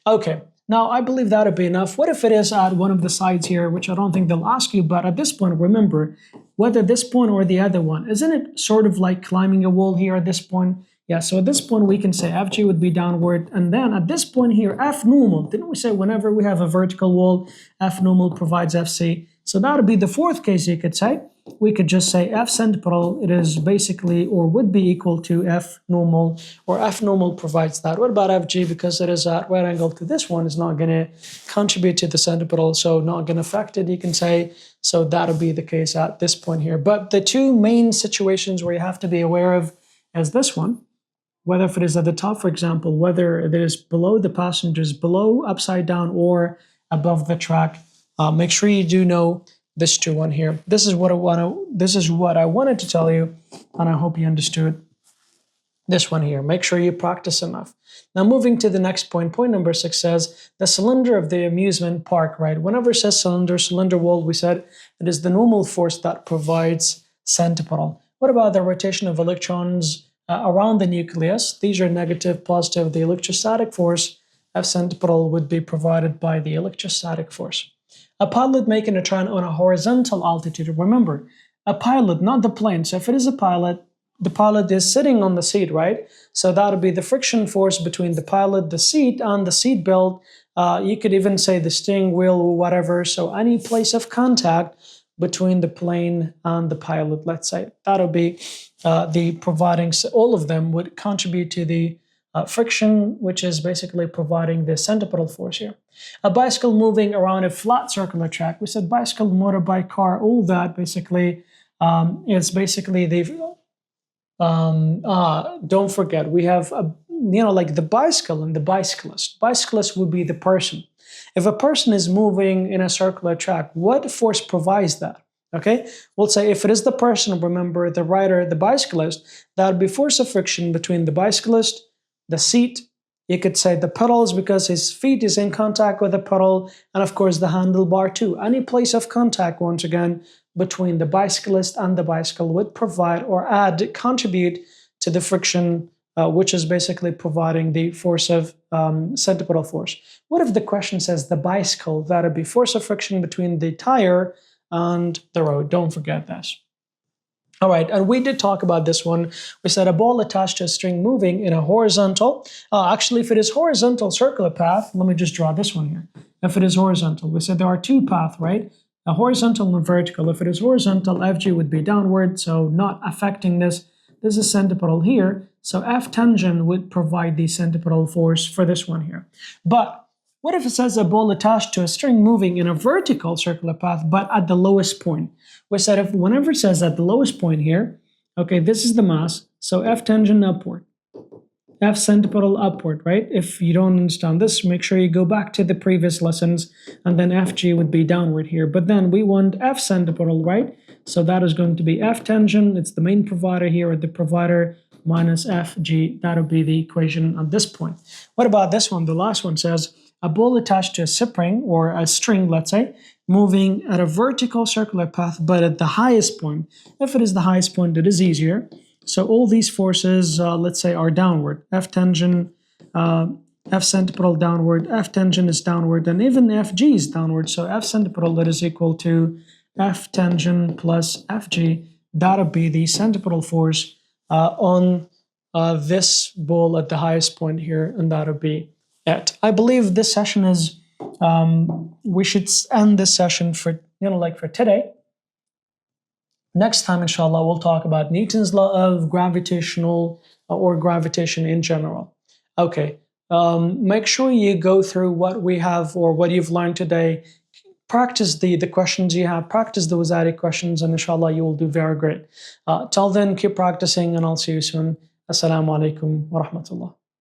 Okay, now I believe that would be enough. What if it is at one of the sides here, which I don't think they'll ask you, but at this point, remember, whether this point or the other one, isn't it sort of like climbing a wall here at this point? Yeah, so at this point we can say Fg would be downward, and then at this point here, F normal, didn't we say whenever we have a vertical wall, F normal provides Fc? So that would be the fourth case you could say. We could just say F centripetal, it is basically, or would be equal to F normal, or F normal provides that. What about Fg? Because it is at right angle to this one, is not going to contribute to the centripetal, so not going to affect it, you can say. So that would be the case at this point here. But the two main situations where you have to be aware of is this one. Whether if it is at the top, for example, whether it is below the passengers, below, upside down, or above the track. Make sure you do know this Ch.1 here. This is what I wanted to tell you, and I hope you understood this one here. Make sure you practice enough. Now moving to the next point, point number 6 says the cylinder of the amusement park, right? Whenever it says cylinder wall, we said it is the normal force that provides centripetal. What about the rotation of electrons around the nucleus? These are negative, positive. The electrostatic force F centripetal would be provided by the electrostatic force. A pilot making a turn on a horizontal altitude. Remember, a pilot, not the plane. So if it is a pilot, the pilot is sitting on the seat, right? So that would be the friction force between the pilot, the seat, and the seat belt. You could even say the steering wheel or whatever. So any place of contact between the plane and the pilot, let's say. That'll be the providing, all of them would contribute to the friction, which is basically providing the centripetal force here. A bicycle moving around a flat circular track. We said bicycle, motorbike, car, all that basically is basically the, don't forget, we have, like the bicycle and the bicyclist. Bicyclist would be the person. If a person is moving in a circular track, what force provides that? Okay, we'll say if it is the person, remember the rider, the bicyclist, that would be force of friction between the bicyclist, the seat, you could say the pedals because his feet is in contact with the pedal, and of course the handlebar too. Any place of contact, once again, between the bicyclist and the bicycle would provide or contribute to the friction, which is basically providing the force of centripetal force. What if the question says the bicycle? That would be force of friction between the tire and the road. Don't forget this. All right, and we did talk about this one. We said a ball attached to a string moving in a horizontal. Actually, if it is horizontal circular path, let me just draw this one here. If it is horizontal, we said there are two paths, right? A horizontal and vertical. If it is horizontal, Fg would be downward, so not affecting this. This is centripetal here, so F tangent would provide the centripetal force for this one here. But what if it says a ball attached to a string moving in a vertical circular path, but at the lowest point? We said if whenever it says at the lowest point here, okay, this is the mass, so F tangent upward, F centripetal upward, right? If you don't understand this, make sure you go back to the previous lessons, and then Fg would be downward here. But then we want F centripetal, right? So that is going to be F tangent, it's the main provider here, or the provider, minus Fg. That'll be the equation at this point. What about this one? The last one says, a ball attached to a spring or a string, let's say, moving at a vertical circular path, but at the highest point. If it is the highest point, it is easier. So all these forces, let's say, are downward. F tangent, F centripetal downward, F tangent is downward, and even Fg is downward. So F centripetal, that is equal to F tangent plus Fg. That'll be the centripetal force on this ball at the highest point here, and that'll be it. I believe this session is, we should end this session for, for today. Next time, inshallah, we'll talk about Newton's law of gravitational or gravitation in general. Okay, make sure you go through what we have or what you've learned today. Practice the questions you have, practice the Wazari questions, and inshallah, you will do very great. Till then, keep practicing, and I'll see you soon. Assalamu alaikum wa rahmatullah.